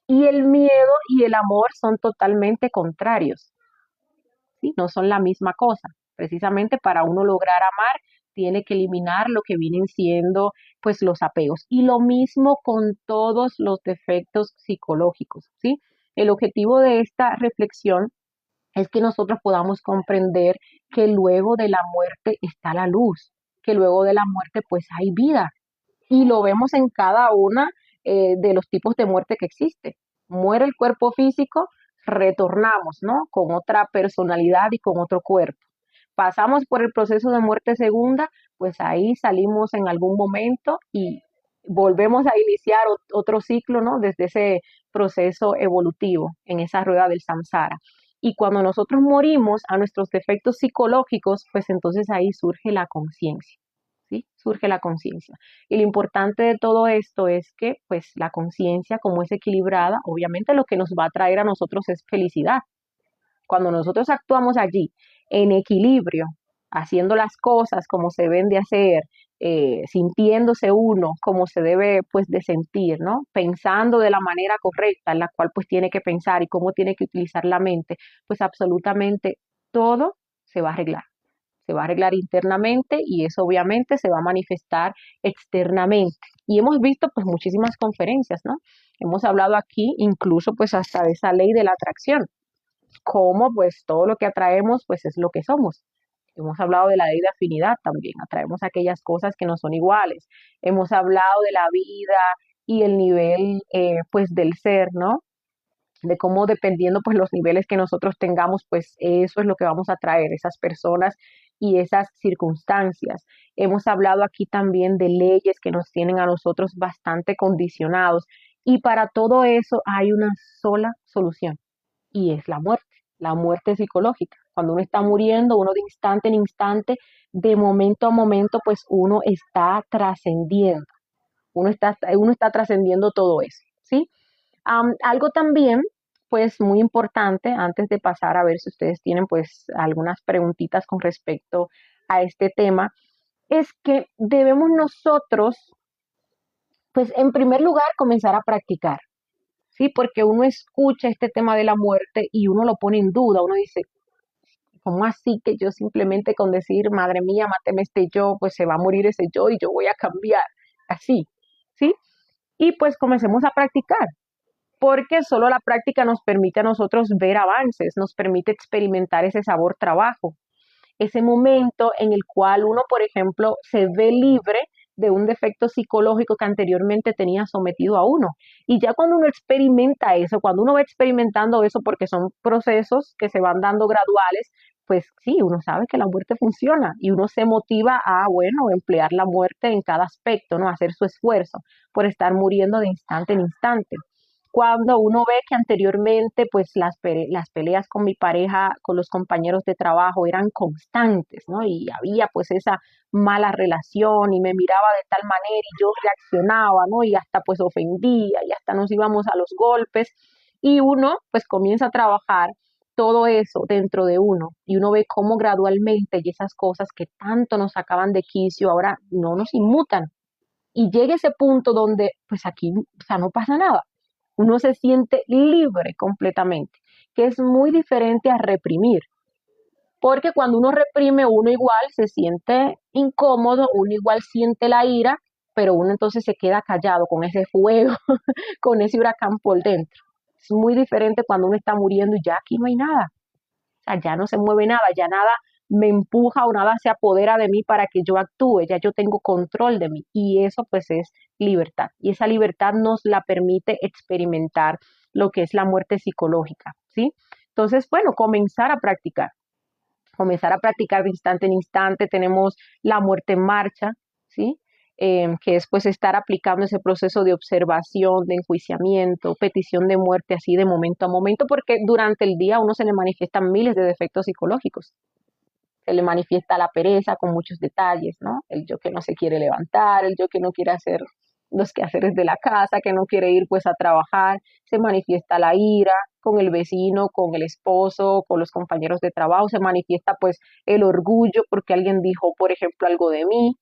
Y el miedo y el amor son totalmente contrarios. ¿Sí? No son la misma cosa. Precisamente para uno lograr amar, tiene que eliminar lo que vienen siendo pues los apegos. Y lo mismo con todos los defectos psicológicos, ¿sí? El objetivo de esta reflexión es que nosotros podamos comprender que luego de la muerte está la luz, que luego de la muerte pues hay vida. Y lo vemos en cada una de los tipos de muerte que existe. Muere el cuerpo físico, retornamos, ¿no? Con otra personalidad y con otro cuerpo. Pasamos por el proceso de muerte segunda, pues ahí salimos en algún momento y volvemos a iniciar otro ciclo, ¿no? Desde ese proceso evolutivo, en esa rueda del samsara. Y cuando nosotros morimos a nuestros defectos psicológicos, pues entonces ahí surge la conciencia, ¿sí? Surge la conciencia. Y lo importante de todo esto es que, pues, la conciencia, como es equilibrada, obviamente lo que nos va a traer a nosotros es felicidad. Cuando nosotros actuamos allí en equilibrio, haciendo las cosas como se deben de hacer, sintiéndose uno como se debe pues de sentir, ¿no? Pensando de la manera correcta en la cual pues tiene que pensar y cómo tiene que utilizar la mente, pues absolutamente todo se va a arreglar. Se va a arreglar internamente y eso obviamente se va a manifestar externamente. Y hemos visto pues muchísimas conferencias, ¿no? Hemos hablado aquí incluso pues hasta de esa ley de la atracción, cómo pues todo lo que atraemos pues es lo que somos. Hemos hablado de la ley de afinidad también, atraemos aquellas cosas que no son iguales. Hemos hablado de la vida y el nivel pues del ser, ¿no? De cómo dependiendo pues los niveles que nosotros tengamos, pues eso es lo que vamos a traer, esas personas y esas circunstancias. Hemos hablado aquí también de leyes que nos tienen a nosotros bastante condicionados y para todo eso hay una sola solución y es la muerte psicológica. Cuando uno está muriendo, uno de instante en instante, de momento a momento, pues uno está trascendiendo, uno está trascendiendo todo eso, ¿sí? Algo también, pues muy importante, antes de pasar a ver si ustedes tienen pues algunas preguntitas con respecto a este tema, es que debemos nosotros, pues en primer lugar, comenzar a practicar, ¿sí? Porque uno escucha este tema de la muerte y uno lo pone en duda, uno dice, ¿cómo así que yo simplemente con decir, madre mía, máteme este yo, pues se va a morir ese yo y yo voy a cambiar? Así, ¿sí? Y pues comencemos a practicar, porque solo la práctica nos permite a nosotros ver avances, nos permite experimentar ese sabor trabajo, ese momento en el cual uno, por ejemplo, se ve libre de un defecto psicológico que anteriormente tenía sometido a uno. Y ya cuando uno experimenta eso, cuando uno va experimentando eso, porque son procesos que se van dando graduales, pues sí, uno sabe que la muerte funciona y uno se motiva a, bueno, emplear la muerte en cada aspecto, ¿no? Hacer su esfuerzo por estar muriendo de instante en instante. Cuando uno ve que anteriormente pues las peleas con mi pareja, con los compañeros de trabajo eran constantes, ¿no? Y había pues esa mala relación y me miraba de tal manera y yo reaccionaba, ¿no? Y hasta pues ofendía y hasta nos íbamos a los golpes y uno pues comienza a trabajar todo eso dentro de uno y uno ve cómo gradualmente y esas cosas que tanto nos sacaban de quicio ahora no nos inmutan y llega ese punto donde pues aquí, o sea, no pasa nada. Uno se siente libre completamente, que es muy diferente a reprimir, porque cuando uno reprime, uno igual se siente incómodo, uno igual siente la ira, pero uno entonces se queda callado con ese fuego, con ese huracán por dentro. Es muy diferente cuando uno está muriendo y ya aquí no hay nada, o sea, ya no se mueve nada, ya nada me empuja o nada se apodera de mí para que yo actúe, ya yo tengo control de mí y eso pues es libertad y esa libertad nos la permite experimentar lo que es la muerte psicológica, ¿sí? Entonces, bueno, comenzar a practicar de instante en instante, tenemos la muerte en marcha, ¿sí? Que es pues estar aplicando ese proceso de observación, de enjuiciamiento, petición de muerte así de momento a momento, porque durante el día a uno se le manifiestan miles de defectos psicológicos. Se le manifiesta la pereza con muchos detalles, ¿no? El yo que no se quiere levantar, el yo que no quiere hacer los quehaceres de la casa, que no quiere ir pues a trabajar, se manifiesta la ira con el vecino, con el esposo, con los compañeros de trabajo, se manifiesta pues el orgullo porque alguien dijo, por ejemplo, algo de mí,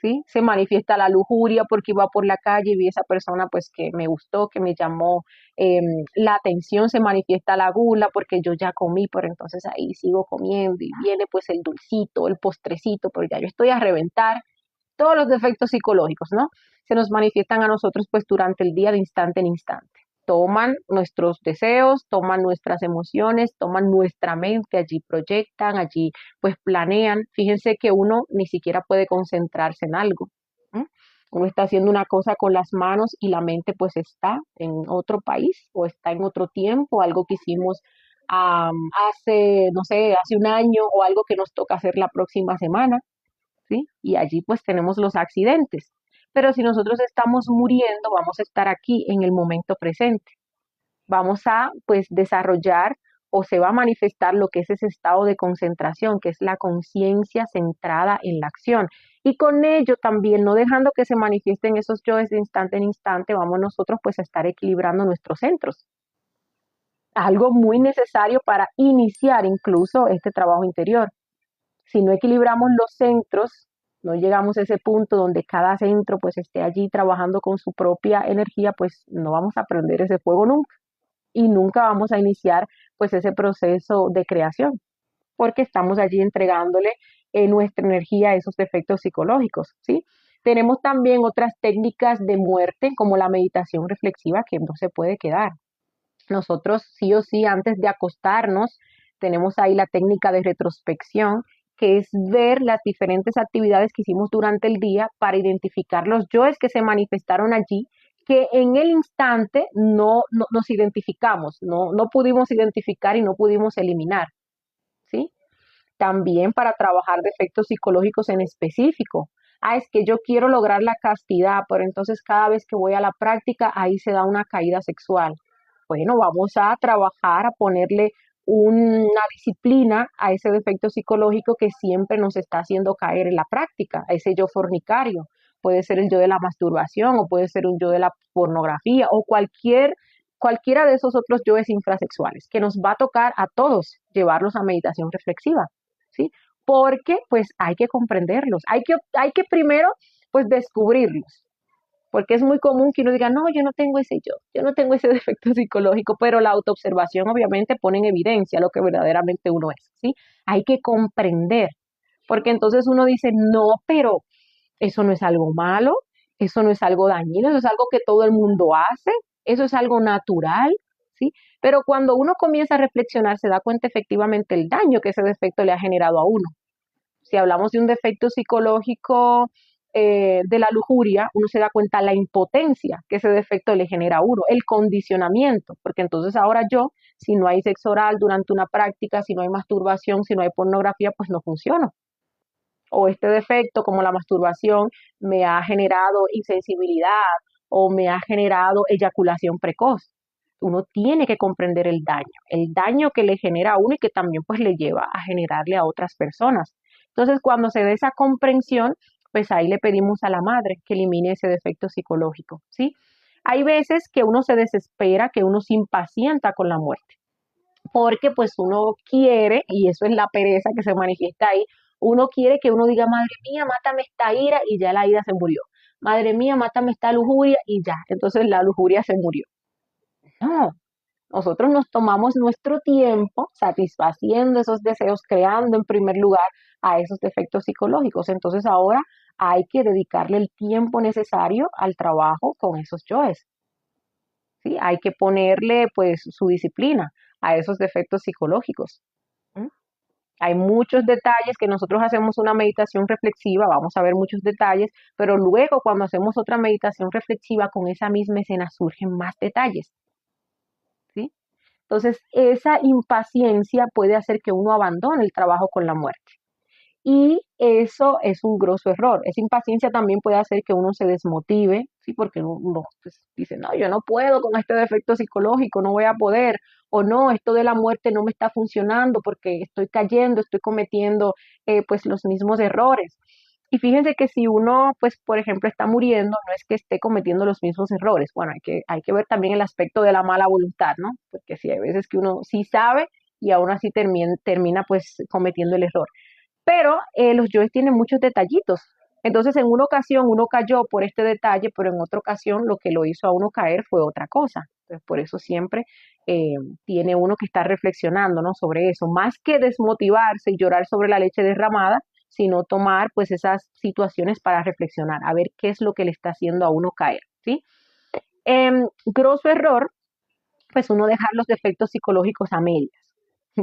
¿sí? Se manifiesta la lujuria porque iba por la calle y vi a esa persona pues que me gustó, que me llamó eh, la atención, se manifiesta la gula porque yo ya comí, pero entonces ahí sigo comiendo y viene pues el dulcito, el postrecito, pero ya yo estoy a reventar, todos los defectos psicológicos, ¿no? Se nos manifiestan a nosotros pues durante el día de instante en instante. Toman nuestros deseos, toman nuestras emociones, toman nuestra mente, allí proyectan, allí pues planean. Fíjense que uno ni siquiera puede concentrarse en algo. ¿Eh? Uno está haciendo una cosa con las manos y la mente pues está en otro país o está en otro tiempo, algo que hicimos hace, no sé, hace un año o algo que nos toca hacer la próxima semana. ¿Sí? Y allí pues tenemos los accidentes. Pero si nosotros estamos muriendo, vamos a estar aquí en el momento presente. Vamos a pues desarrollar o se va a manifestar lo que es ese estado de concentración, que es la conciencia centrada en la acción. Y con ello también, no dejando que se manifiesten esos yoes de instante en instante, vamos nosotros pues a estar equilibrando nuestros centros. Algo muy necesario para iniciar incluso este trabajo interior. Si no equilibramos los centros, no llegamos a ese punto donde cada centro pues esté allí trabajando con su propia energía, pues no vamos a prender ese fuego nunca y nunca vamos a iniciar pues ese proceso de creación, porque estamos allí entregándole nuestra energía a esos defectos psicológicos, ¿sí? Tenemos también otras técnicas de muerte, como la meditación reflexiva, que no se puede quedar. Nosotros sí o sí, antes de acostarnos, tenemos ahí la técnica de retrospección, que es ver las diferentes actividades que hicimos durante el día para identificar los yoes que se manifestaron allí, que en el instante no nos identificamos, no pudimos identificar y no pudimos eliminar, ¿sí? También para trabajar defectos psicológicos en específico. Ah, es que yo quiero lograr la castidad, pero entonces cada vez que voy a la práctica, ahí se da una caída sexual. Bueno, vamos a trabajar, a ponerle una disciplina a ese defecto psicológico que siempre nos está haciendo caer en la práctica, a ese yo fornicario. Puede ser el yo de la masturbación o puede ser un yo de la pornografía o cualquiera de esos otros yoes infrasexuales que nos va a tocar a todos llevarlos a meditación reflexiva. ¿Sí? Porque pues hay que comprenderlos, hay que primero pues descubrirlos, porque es muy común que uno diga, no, yo no tengo ese yo no tengo ese defecto psicológico, pero la autoobservación obviamente pone en evidencia lo que verdaderamente uno es, ¿sí? Hay que comprender, porque entonces uno dice, no, pero eso no es algo malo, eso no es algo dañino, eso es algo que todo el mundo hace, eso es algo natural, ¿sí? Pero cuando uno comienza a reflexionar, se da cuenta efectivamente el daño que ese defecto le ha generado a uno. Si hablamos de un defecto psicológico de la lujuria, uno se da cuenta la impotencia que ese defecto le genera a uno, el condicionamiento, porque entonces ahora yo, si no hay sexo oral durante una práctica, si no hay masturbación, si no hay pornografía, pues no funciona. O este defecto, como la masturbación, me ha generado insensibilidad o me ha generado eyaculación precoz. Uno tiene que comprender el daño que le genera a uno y que también pues le lleva a generarle a otras personas. Entonces, cuando se dé esa comprensión, pues ahí le pedimos a la madre que elimine ese defecto psicológico, ¿sí? Hay veces que uno se desespera, que uno se impacienta con la muerte porque pues uno quiere, y eso es la pereza que se manifiesta ahí, uno quiere que uno diga, madre mía, mátame esta ira y ya la ira se murió. Madre mía, mátame esta lujuria y ya, entonces la lujuria se murió. No, nosotros nos tomamos nuestro tiempo satisfaciendo esos deseos, creando en primer lugar a esos defectos psicológicos. Entonces ahora hay que dedicarle el tiempo necesario al trabajo con esos yoes. ¿Sí? Hay que ponerle pues su disciplina a esos defectos psicológicos. ¿Mm? Hay muchos detalles que nosotros hacemos una meditación reflexiva, vamos a ver muchos detalles, pero luego cuando hacemos otra meditación reflexiva con esa misma escena surgen más detalles, ¿sí? Entonces, esa impaciencia puede hacer que uno abandone el trabajo con la muerte. Y eso es un grosso error. Esa impaciencia también puede hacer que uno se desmotive, ¿sí? Porque uno pues, dice, no, yo no puedo con este defecto psicológico, no voy a poder, o no, esto de la muerte no me está funcionando porque estoy cayendo, estoy cometiendo pues los mismos errores. Y fíjense que si uno, pues, por ejemplo, está muriendo, no es que esté cometiendo los mismos errores. Bueno, hay que ver también el aspecto de la mala voluntad, ¿no? Porque sí, hay veces que uno sí sabe y aún así termina pues cometiendo el error, pero los yoes tienen muchos detallitos. Entonces, en una ocasión uno cayó por este detalle, pero en otra ocasión lo que lo hizo a uno caer fue otra cosa. Entonces, por eso siempre eh, tiene uno que estar reflexionando, ¿no? Sobre eso, más que desmotivarse y llorar sobre la leche derramada, sino tomar pues esas situaciones para reflexionar, a ver qué es lo que le está haciendo a uno caer, ¿sí? Grosso error, pues uno dejar los defectos psicológicos a medias,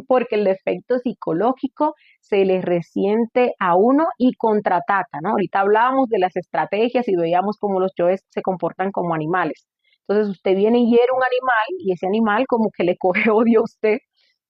porque el defecto psicológico se le resiente a uno y contraataca, ¿no? Ahorita hablábamos de las estrategias y veíamos cómo los yoes se comportan como animales. Entonces usted viene y hiere un animal y ese animal como que le coge odio a usted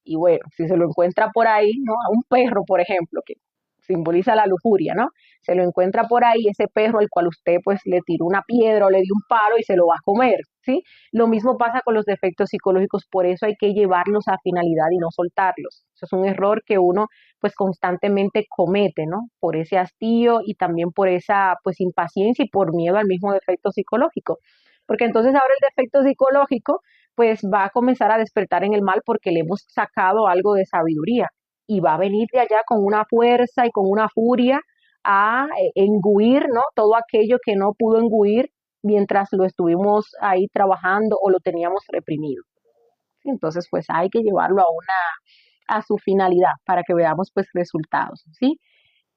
y bueno, si se lo encuentra por ahí, ¿no? A un perro, por ejemplo, que simboliza la lujuria, ¿no? Se lo encuentra por ahí ese perro al cual usted pues le tiró una piedra o le dio un palo y se lo va a comer, ¿sí? Lo mismo pasa con los defectos psicológicos, por eso hay que llevarlos a finalidad y no soltarlos. Eso es un error que uno pues constantemente comete, ¿no? Por ese hastío y también por esa pues impaciencia y por miedo al mismo defecto psicológico. Porque entonces ahora el defecto psicológico pues va a comenzar a despertar en el mal porque le hemos sacado algo de sabiduría. y va a venir de allá con una fuerza y con una furia a engullir, ¿no? Todo aquello que no pudo engullir mientras lo estuvimos ahí trabajando o lo teníamos reprimido. ¿Sí? Entonces, pues hay que llevarlo a su finalidad para que veamos pues resultados, ¿sí?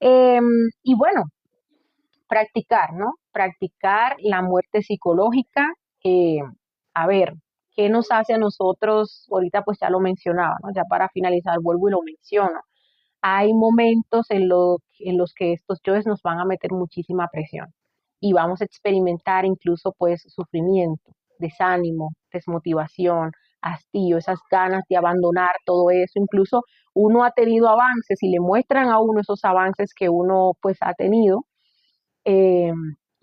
Eh, y bueno, practicar, ¿no? Practicar la muerte psicológica. eh, a ver, ¿qué nos hace a nosotros? Ahorita pues ya lo mencionaba, ¿no? Ya para finalizar vuelvo y lo menciono. Hay momentos en los que estos yoes nos van a meter muchísima presión y vamos a experimentar incluso pues sufrimiento, desánimo, desmotivación, hastío, esas ganas de abandonar todo eso. Incluso uno ha tenido avances y le muestran a uno esos avances que uno pues ha tenido, eh,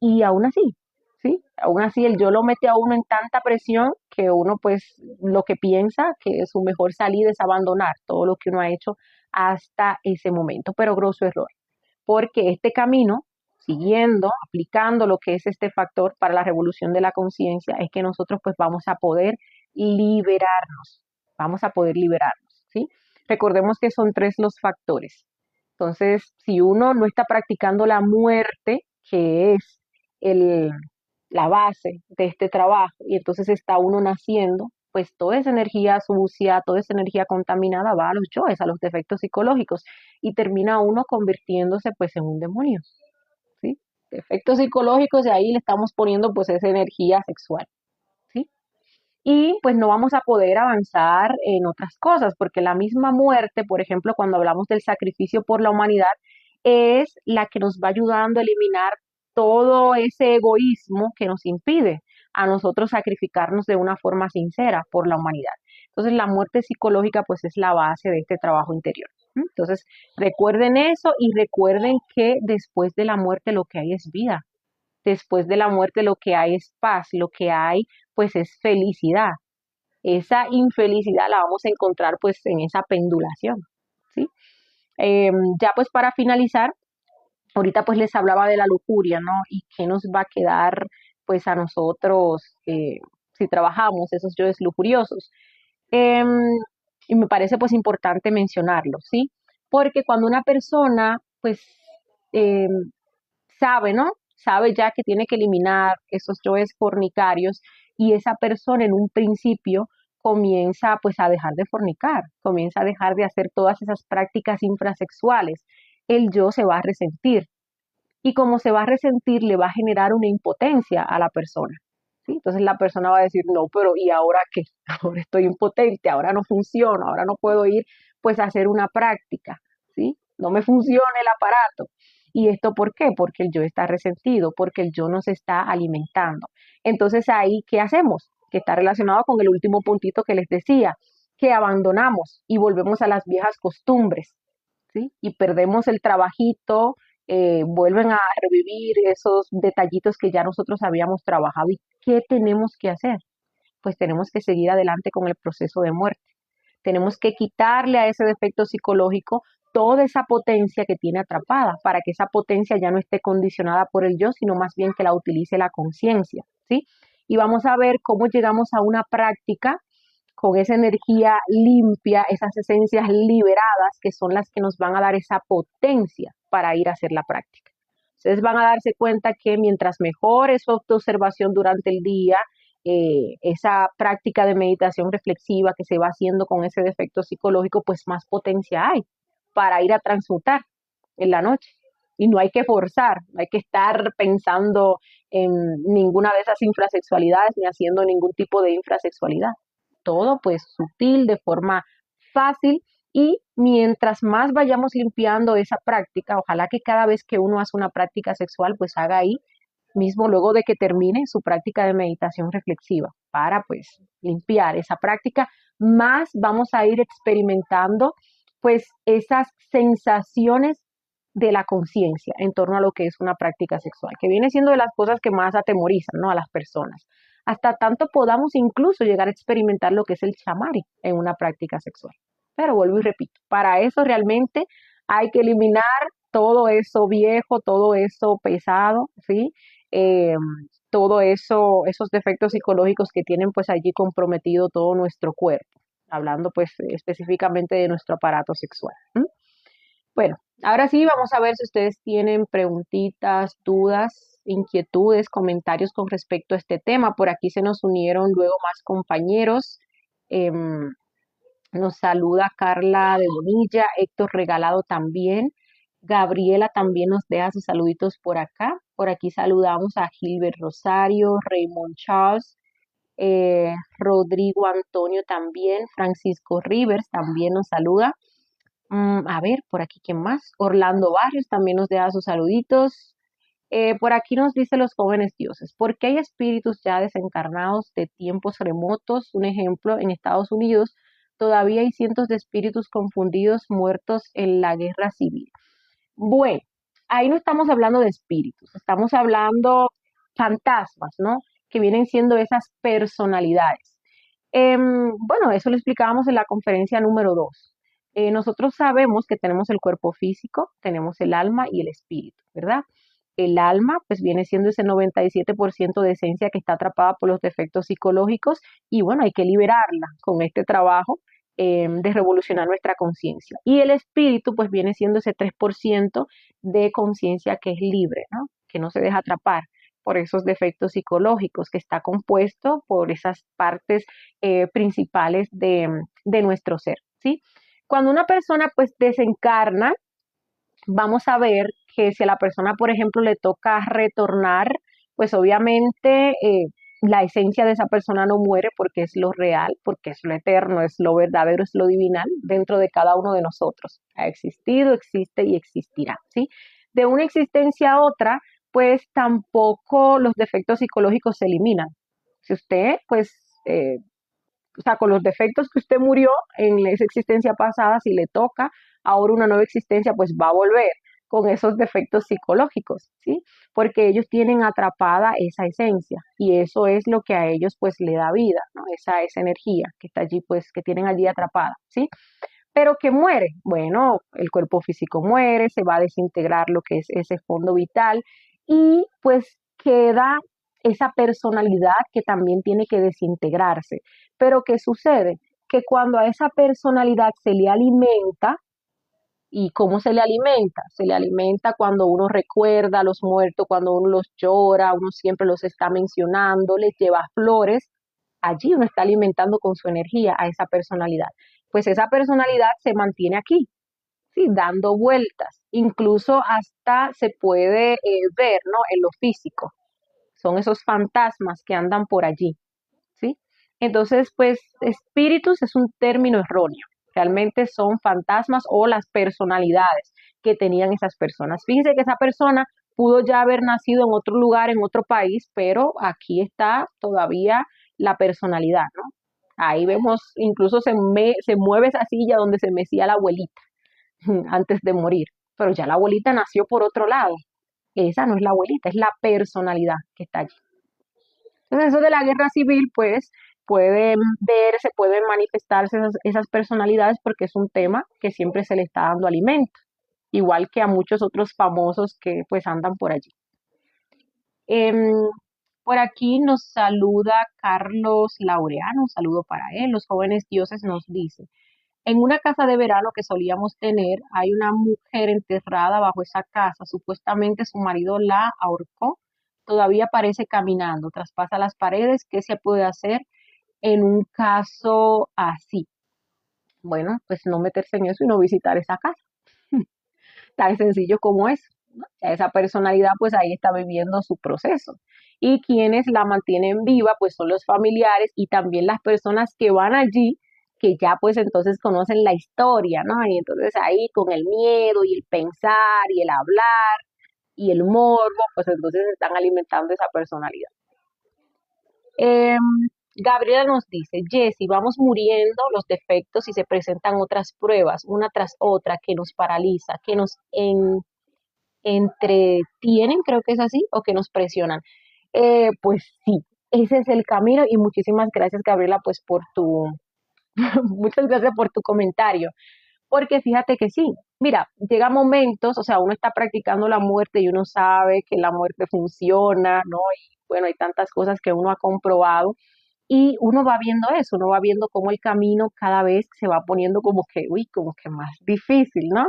y aún así, ¿sí? Aún así el yo lo mete a uno en tanta presión que uno pues lo que piensa que su mejor salida es abandonar todo lo que uno ha hecho hasta ese momento, pero grosso error, porque este camino, siguiendo, aplicando lo que es este factor para la revolución de la conciencia, es que nosotros pues vamos a poder liberarnos, ¿sí? Recordemos que son tres los factores. Entonces, si uno no está practicando la muerte, que es el, la base de este trabajo, y entonces está uno naciendo, pues toda esa energía sucia, toda esa energía contaminada va a los yoes, a los defectos psicológicos, y termina uno convirtiéndose pues en un demonio, ¿sí? Defectos psicológicos y ahí le estamos poniendo pues esa energía sexual, ¿sí? Y pues no vamos a poder avanzar en otras cosas, porque la misma muerte, por ejemplo, cuando hablamos del sacrificio por la humanidad, es la que nos va ayudando a eliminar todo ese egoísmo que nos impide a nosotros sacrificarnos de una forma sincera por la humanidad. Entonces, la muerte psicológica pues es la base de este trabajo interior. Entonces, recuerden eso y recuerden que después de la muerte lo que hay es vida. Después de la muerte lo que hay es paz, lo que hay pues es felicidad. Esa infelicidad la vamos a encontrar pues en esa pendulación, ¿sí? Ya pues para finalizar, ahorita pues les hablaba de la lujuria, ¿no? Y qué nos va a quedar pues a nosotros, si trabajamos esos yoes lujuriosos. Em, y me parece pues importante mencionarlo, ¿sí? Porque cuando una persona pues em, sabe, ¿no? Sabe ya que tiene que eliminar esos yoes fornicarios y esa persona en un principio comienza pues a dejar de fornicar, comienza a dejar de hacer todas esas prácticas infrasexuales. El yo se va a resentir y como se va a resentir le va a generar una impotencia a la persona. ¿Sí? Entonces la persona va a decir, no, pero ¿y ahora qué? Ahora estoy impotente, ahora no funciona, ahora no puedo ir pues a hacer una práctica, ¿sí? No me funciona el aparato. ¿Y esto por qué? Porque el yo está resentido, porque el yo nos está alimentando. Entonces ahí, ¿qué hacemos? Que está relacionado con el último puntito que les decía, que abandonamos y volvemos a las viejas costumbres, ¿sí? Y perdemos el trabajito, vuelven a revivir esos detallitos que ya nosotros habíamos trabajado. ¿Y qué tenemos que hacer? Pues tenemos que seguir adelante con el proceso de muerte. Tenemos que quitarle a ese defecto psicológico toda esa potencia que tiene atrapada, para que esa potencia ya no esté condicionada por el yo, sino más bien que la utilice la conciencia, ¿sí? Y vamos a ver cómo llegamos a una práctica con esa energía limpia, esas esencias liberadas que son las que nos van a dar esa potencia para ir a hacer la práctica. Ustedes van a darse cuenta que mientras mejor es su autoobservación durante el día, esa práctica de meditación reflexiva que se va haciendo con ese defecto psicológico, pues más potencia hay para ir a transmutar en la noche. Y no hay que forzar, no hay que estar pensando en ninguna de esas infrasexualidades ni haciendo ningún tipo de infrasexualidad. Todo pues sutil, de forma fácil, y mientras más vayamos limpiando esa práctica, ojalá que cada vez que uno hace una práctica sexual, pues haga ahí mismo luego de que termine su práctica de meditación reflexiva, para pues limpiar esa práctica, más vamos a ir experimentando pues esas sensaciones de la conciencia en torno a lo que es una práctica sexual, que viene siendo de las cosas que más atemorizan, ¿no?, a las personas. Hasta tanto podamos incluso llegar a experimentar lo que es el chamari en una práctica sexual. Pero vuelvo y repito, para eso realmente hay que eliminar todo eso viejo, todo eso pesado, ¿sí? Eh, todo eso, esos defectos psicológicos que tienen pues allí comprometido todo nuestro cuerpo. hablando pues específicamente de nuestro aparato sexual. ¿M? Bueno, ahora sí vamos a ver si ustedes tienen preguntitas, dudas, inquietudes, comentarios con respecto a este tema. Por aquí se nos unieron luego más compañeros. Em, Nos saluda Carla de Bonilla, Héctor Regalado también. Gabriela también nos deja sus saluditos por acá. Por aquí saludamos a Gilbert Rosario, Raymond Charles, Rodrigo Antonio también, Francisco Rivers también nos saluda. A ver, por aquí, ¿quién más? Orlando Barrios también nos deja sus saluditos. Por aquí nos dice los jóvenes dioses, ¿por qué hay espíritus ya desencarnados de tiempos remotos? Un ejemplo, en Estados Unidos todavía hay cientos de espíritus confundidos muertos en la guerra civil. Bueno, ahí no estamos hablando de espíritus, estamos hablando fantasmas, ¿no? Que vienen siendo esas personalidades. Bueno, eso lo explicábamos en la conferencia número 2. Nosotros sabemos que tenemos el cuerpo físico, tenemos el alma y el espíritu, ¿verdad? El alma, pues viene siendo ese 97% de esencia que está atrapada por los defectos psicológicos y bueno, hay que liberarla con este trabajo de revolucionar nuestra conciencia. Y el espíritu, pues viene siendo ese 3% de conciencia que es libre, ¿no? Que no se deja atrapar por esos defectos psicológicos, que está compuesto por esas partes principales de nuestro ser, ¿sí? Cuando una persona pues desencarna, vamos a ver que si a la persona, por ejemplo, le toca retornar, pues obviamente la esencia de esa persona no muere porque es lo real, porque es lo eterno, es lo verdadero, es lo divinal dentro de cada uno de nosotros. Ha existido, existe y existirá, ¿sí? De una existencia a otra, pues tampoco los defectos psicológicos se eliminan. Si usted, pues, o sea, con los defectos que usted murió en esa existencia pasada, si le toca ahora una nueva existencia, pues va a volver con esos defectos psicológicos, ¿sí? Porque ellos tienen atrapada esa esencia y eso es lo que a ellos pues le da vida, ¿no? Esa energía que está allí, pues que tienen allí atrapada, ¿sí? Pero que muere, bueno, el cuerpo físico muere, se va a desintegrar lo que es ese fondo vital y pues queda esa personalidad que también tiene que desintegrarse. Pero ¿qué sucede? Que cuando a esa personalidad se le alimenta, ¿y cómo se le alimenta? Se le alimenta cuando uno recuerda a los muertos, cuando uno los llora, uno siempre los está mencionando, les lleva flores. Allí uno está alimentando con su energía a esa personalidad. Pues esa personalidad se mantiene aquí, ¿sí? Dando vueltas. Incluso hasta se puede ver, ¿no? En lo físico. Son esos fantasmas que andan por allí, ¿sí? Entonces, pues espíritus es un término erróneo. Realmente son fantasmas o las personalidades que tenían esas personas. Fíjense que esa persona pudo ya haber nacido en otro lugar, en otro país, pero aquí está todavía la personalidad, ¿no? Ahí vemos, incluso se mueve esa silla donde se mecía la abuelita antes de morir, pero ya la abuelita nació por otro lado. Esa no es la abuelita, es la personalidad que está allí. Entonces, eso de la guerra civil, pues, pueden verse, pueden manifestarse esas personalidades porque es un tema que siempre se le está dando alimento, igual que a muchos otros famosos que pues andan por allí. Em, por aquí nos saluda Carlos Laureano, un saludo para él. Los jóvenes dioses nos dicen, en una casa de verano que solíamos tener, hay una mujer enterrada bajo esa casa. Supuestamente su marido la ahorcó. Todavía aparece caminando, traspasa las paredes. ¿Qué se puede hacer en un caso así? Bueno, pues no meterse en eso y no visitar esa casa. Tan sencillo como eso, ¿no? Ya esa personalidad pues ahí está viviendo su proceso. Y quienes la mantienen viva pues son los familiares y también las personas que van allí, que ya pues entonces conocen la historia, ¿no? Y entonces ahí con el miedo y el pensar y el hablar y el morbo, pues entonces están alimentando esa personalidad. Eh, Gabriela nos dice, Jessy, vamos muriendo los defectos y se presentan otras pruebas, una tras otra, que nos paraliza, que nos entretienen, creo que es así, o que nos presionan. Pues sí, ese es el camino y muchísimas gracias, Gabriela, pues por muchas gracias por tu comentario. Porque fíjate que sí, mira, llega momentos, o sea, uno está practicando la muerte y uno sabe que la muerte funciona, ¿no? Y bueno, hay tantas cosas que uno ha comprobado, Y uno va viendo eso, uno va viendo cómo el camino cada vez se va poniendo como que, uy, como que más difícil, ¿no?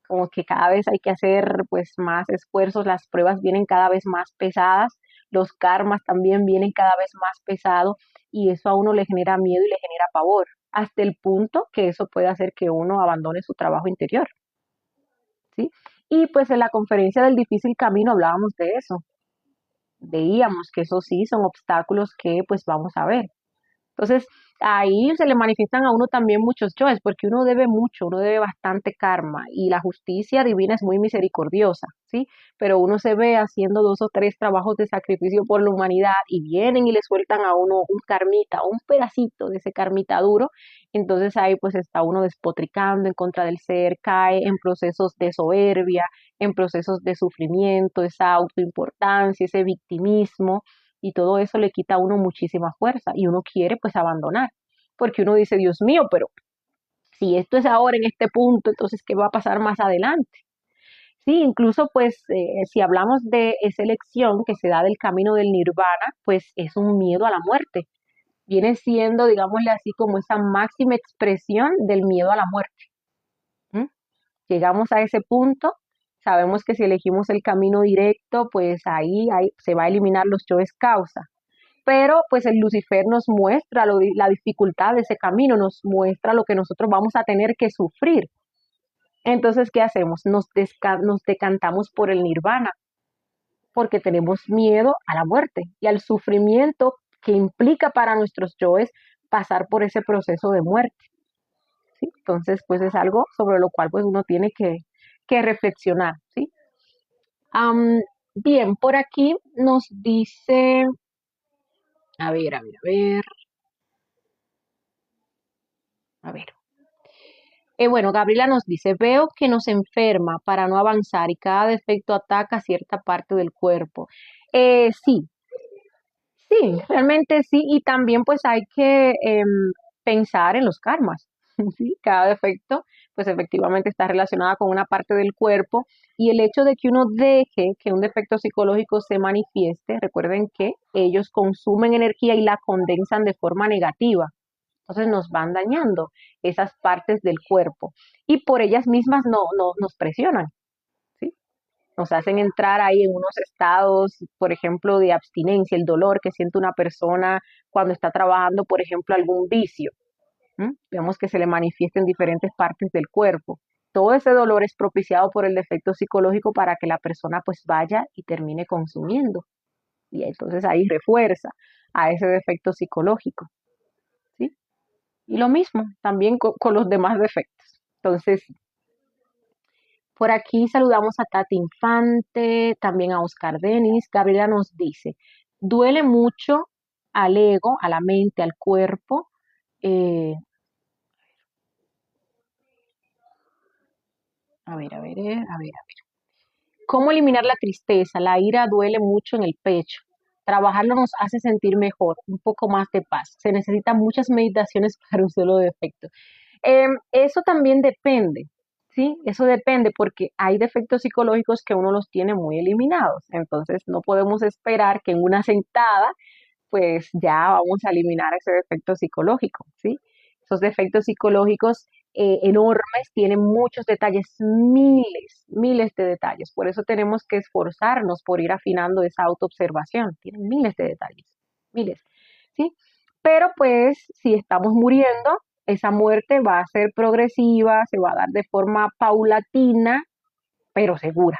Como que cada vez hay que hacer pues más esfuerzos, las pruebas vienen cada vez más pesadas, los karmas también vienen cada vez más pesados y eso a uno le genera miedo y le genera pavor, hasta el punto que eso puede hacer que uno abandone su trabajo interior, ¿sí? Y pues en la conferencia del difícil camino hablábamos de eso, veíamos que eso sí son obstáculos que pues vamos a ver. Entonces, ahí se le manifiestan a uno también muchos choices, porque uno debe mucho, uno debe bastante karma y la justicia divina es muy misericordiosa, ¿sí? Pero uno se ve haciendo 2 o 3 trabajos de sacrificio por la humanidad y vienen y le sueltan a uno un karmita, un pedacito de ese karmita duro, entonces ahí pues está uno despotricando en contra del ser, cae en procesos de soberbia, en procesos de sufrimiento, esa autoimportancia, ese victimismo y todo eso le quita a uno muchísima fuerza y uno quiere pues abandonar, porque uno dice, Dios mío, pero si esto es ahora en este punto, entonces ¿qué va a pasar más adelante? Sí, incluso pues si hablamos de esa elección que se da del camino del nirvana, pues es un miedo a la muerte. Viene siendo, digámosle así, como esa máxima expresión del miedo a la muerte. ¿Mm? Llegamos a ese punto, sabemos que si elegimos el camino directo, pues ahí se va a eliminar los choices causa, pero pues el Lucifer nos muestra la dificultad de ese camino, nos muestra lo que nosotros vamos a tener que sufrir. Entonces, ¿qué hacemos? Nos decantamos por el nirvana, porque tenemos miedo a la muerte y al sufrimiento que implica para nuestros yoes pasar por ese proceso de muerte. ¿Sí? Entonces, pues es algo sobre lo cual pues uno tiene que reflexionar. ¿Sí? Am, bien, por aquí nos dice, a ver. Bueno, Gabriela nos dice, veo que nos enferma para no avanzar y cada defecto ataca cierta parte del cuerpo. Sí, sí, realmente sí, y también pues hay que pensar en los karmas, ¿sí? Cada defecto pues efectivamente está relacionada con una parte del cuerpo y el hecho de que uno deje que un defecto psicológico se manifieste, recuerden que ellos consumen energía y la condensan de forma negativa. Entonces nos van dañando esas partes del cuerpo y por ellas mismas no nos presionan, ¿sí? Nos hacen entrar ahí en unos estados, por ejemplo, de abstinencia, el dolor que siente una persona cuando está trabajando, por ejemplo, algún vicio. Vemos que se le manifiesta en diferentes partes del cuerpo. Todo ese dolor es propiciado por el defecto psicológico para que la persona pues vaya y termine consumiendo. Y entonces ahí refuerza a ese defecto psicológico, ¿sí? Y lo mismo también con los demás defectos. Entonces, por aquí saludamos a Tati Infante, también a Oscar Denis. Gabriela nos dice, duele mucho al ego, a la mente, al cuerpo. eh, a ver. ¿Cómo eliminar la tristeza? La ira duele mucho en el pecho. Trabajarlo nos hace sentir mejor, un poco más de paz. Se necesitan muchas meditaciones para un solo defecto. Eso también depende, ¿sí? Eso depende porque hay defectos psicológicos que uno los tiene muy eliminados. Entonces no podemos esperar que en una sentada pues ya vamos a eliminar ese defecto psicológico, ¿sí? Esos defectos psicológicos enormes tienen muchos detalles, miles de detalles. Por eso tenemos que esforzarnos por ir afinando esa autoobservación. Tienen miles de detalles, miles, ¿sí? Pero pues si estamos muriendo, esa muerte va a ser progresiva, se va a dar de forma paulatina, pero segura.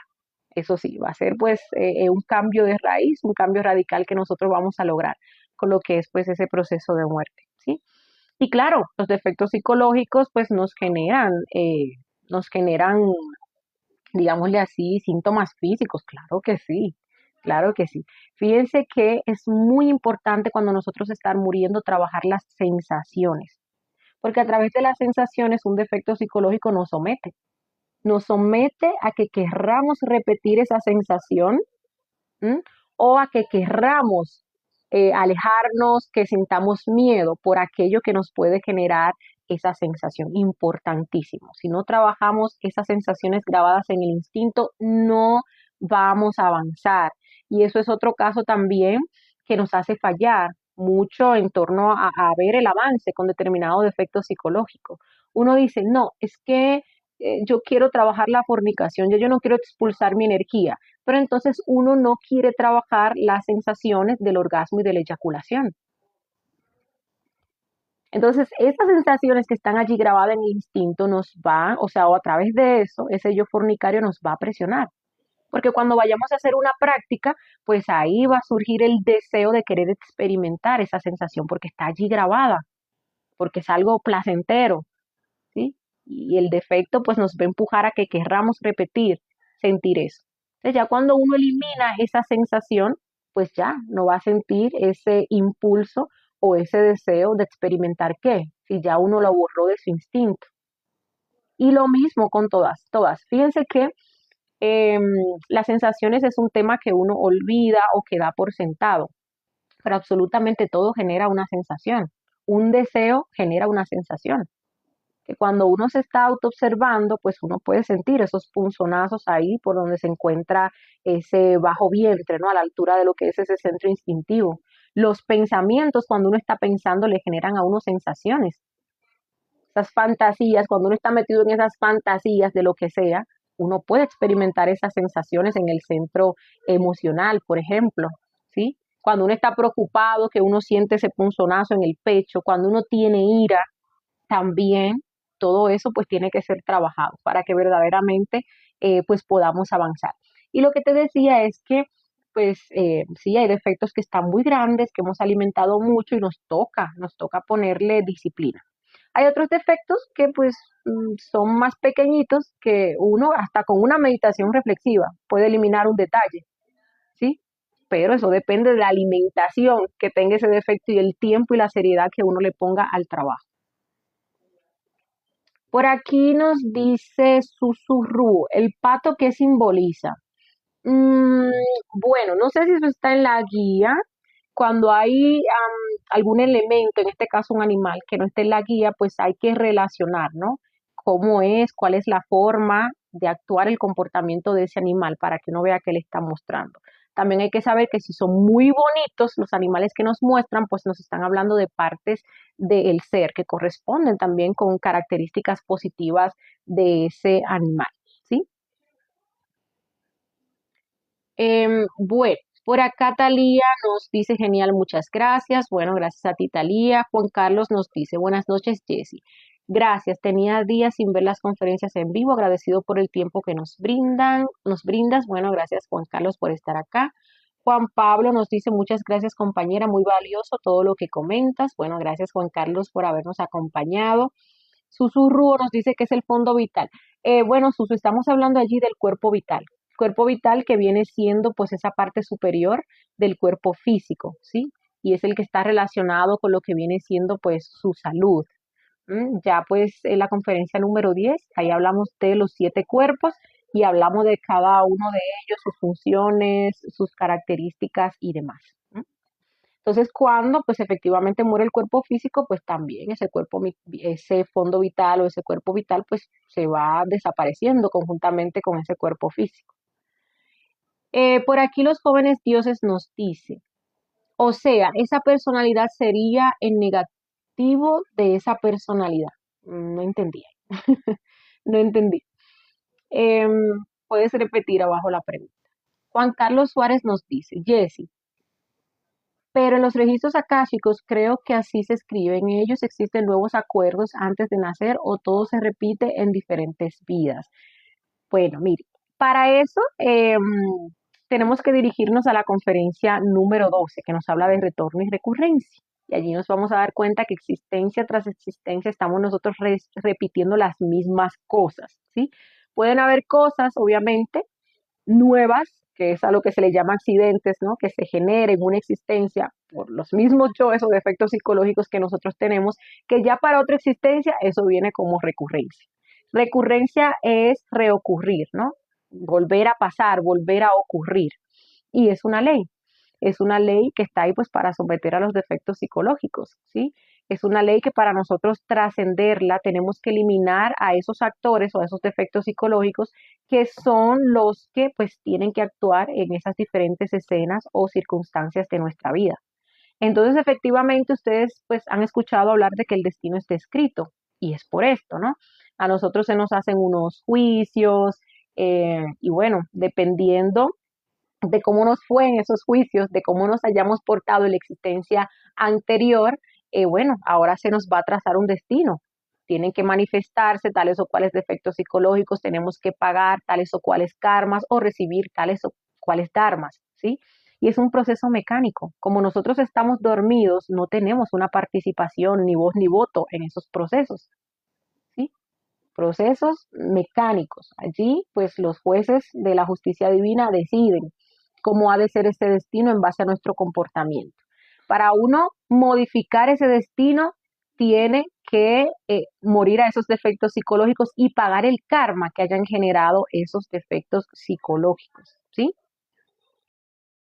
Eso sí, va a ser pues un cambio de raíz, un cambio radical que nosotros vamos a lograr con lo que es pues ese proceso de muerte, ¿sí? Y claro, los defectos psicológicos pues nos generan, digámosle así, síntomas físicos, claro que sí. Fíjense que es muy importante cuando nosotros estamos muriendo trabajar las sensaciones, porque a través de las sensaciones un defecto psicológico nos somete a que querramos repetir esa sensación. ¿M? O a que querramos alejarnos, que sintamos miedo por aquello que nos puede generar esa sensación. Importantísimo. Si no trabajamos esas sensaciones grabadas en el instinto, no vamos a avanzar. Y eso es otro caso también que nos hace fallar. mucho en torno a ver el avance con determinado defecto psicológico. Uno dice, no, es que yo quiero trabajar la fornicación, yo no quiero expulsar mi energía, pero entonces uno no quiere trabajar las sensaciones del orgasmo y de la eyaculación. Entonces, estas sensaciones que están allí grabadas en el instinto nos van, o sea, o a través de eso, ese yo fornicario nos va a presionar. Porque cuando vayamos a hacer una práctica, pues ahí va a surgir el deseo de querer experimentar esa sensación porque está allí grabada, porque es algo placentero, ¿sí? Y el defecto pues nos va a empujar a que querramos repetir, sentir eso. Entonces ya cuando uno elimina esa sensación, pues ya no va a sentir ese impulso o ese deseo de experimentar qué, si ya uno lo borró de su instinto. Y lo mismo con todas. Fíjense que em, las sensaciones es un tema que uno olvida o que da por sentado, pero absolutamente todo genera una sensación. Un deseo genera una sensación. Que cuando uno se está autoobservando, pues uno puede sentir esos punzonazos ahí por donde se encuentra ese bajo vientre, ¿no? A la altura de lo que es ese centro instintivo. Los pensamientos, cuando uno está pensando, le generan a uno sensaciones. Esas fantasías, cuando uno está metido en esas fantasías de lo que sea, uno puede experimentar esas sensaciones en el centro emocional, por ejemplo, ¿sí? Cuando uno está preocupado, que uno siente ese punzonazo en el pecho, cuando uno tiene ira, también todo eso pues tiene que ser trabajado para que verdaderamente pues podamos avanzar. Y lo que te decía es que pues sí hay defectos que están muy grandes, que hemos alimentado mucho y nos toca ponerle disciplina. Hay otros defectos que pues son más pequeñitos que uno hasta con una meditación reflexiva puede eliminar un detalle, ¿sí? Pero eso depende de la alimentación que tenga ese defecto y el tiempo y la seriedad que uno le ponga al trabajo. Por aquí nos dice Susurru, el pato que simboliza. Mm, bueno, no sé si eso está en la guía. Cuando hay algún elemento, en este caso un animal, que no esté en la guía, pues hay que relacionar, ¿no? Cómo es, cuál es la forma de actuar el comportamiento de ese animal para que uno vea qué le está mostrando. También hay que saber que si son muy bonitos los animales que nos muestran, pues nos están hablando de partes del ser que corresponden también con características positivas de ese animal, ¿sí? Bueno, por acá Talía nos dice genial, muchas gracias. Bueno, gracias a ti Talía. Juan Carlos nos dice buenas noches, Jessy. Gracias, tenía días sin ver las conferencias en vivo, agradecido por el tiempo que nos brindas. Bueno, gracias Juan Carlos por estar acá. Juan Pablo nos dice muchas gracias compañera, muy valioso todo lo que comentas. Bueno, gracias Juan Carlos por habernos acompañado. Susurro nos dice que es el fondo vital. Bueno, Susu, estamos hablando allí del cuerpo vital que viene siendo pues esa parte superior del cuerpo físico, ¿sí? Y es el que está relacionado con lo que viene siendo pues su salud. Ya pues en la conferencia número 10 ahí hablamos de los 7 cuerpos y hablamos de cada uno de ellos, sus funciones, sus características y demás. Entonces, cuando pues efectivamente muere el cuerpo físico, pues también ese fondo vital o ese cuerpo vital pues se va desapareciendo conjuntamente con ese cuerpo físico. Por aquí los jóvenes dioses nos dicen, o sea, esa personalidad sería el negativo de esa personalidad. No entendí. No entendí. Em, Puedes repetir abajo la pregunta. Juan Carlos Suárez nos dice, Jesse, pero en los registros akáshicos creo que así se escribe. En ellos existen nuevos acuerdos antes de nacer o todo se repite en diferentes vidas. Bueno, mire, para eso tenemos que dirigirnos a la conferencia número 12 que nos habla de retorno y recurrencia. Y allí nos vamos a dar cuenta que existencia tras existencia estamos nosotros repitiendo las mismas cosas, ¿sí? Pueden haber cosas, obviamente, nuevas, que es a lo que se le llama accidentes, ¿no? Que se generen una existencia por los mismos yoes o defectos psicológicos que nosotros tenemos, que ya para otra existencia eso viene como recurrencia. Recurrencia es reocurrir, ¿no? Volver a pasar, volver a ocurrir. Y es una ley. Es una ley que está ahí pues para someter a los defectos psicológicos, ¿sí? Es una ley que para nosotros trascenderla tenemos que eliminar a esos actores o a esos defectos psicológicos que son los que pues tienen que actuar en esas diferentes escenas o circunstancias de nuestra vida. Entonces, efectivamente, ustedes pues han escuchado hablar de que el destino está escrito y es por esto, ¿no? A nosotros se nos hacen unos juicios y bueno, dependiendo de cómo nos fue en esos juicios, de cómo nos hayamos portado en la existencia anterior, bueno, ahora se nos va a trazar un destino. Tienen que manifestarse tales o cuales defectos psicológicos, tenemos que pagar tales o cuales karmas o recibir tales o cuales dharmas, ¿sí? Y es un proceso mecánico. Como nosotros estamos dormidos, no tenemos una participación, ni voz ni voto en esos procesos, ¿sí? Procesos mecánicos. Allí, pues los jueces de la justicia divina deciden cómo ha de ser ese destino en base a nuestro comportamiento. Para uno modificar ese destino, tiene que morir a esos defectos psicológicos y pagar el karma que hayan generado esos defectos psicológicos, ¿sí?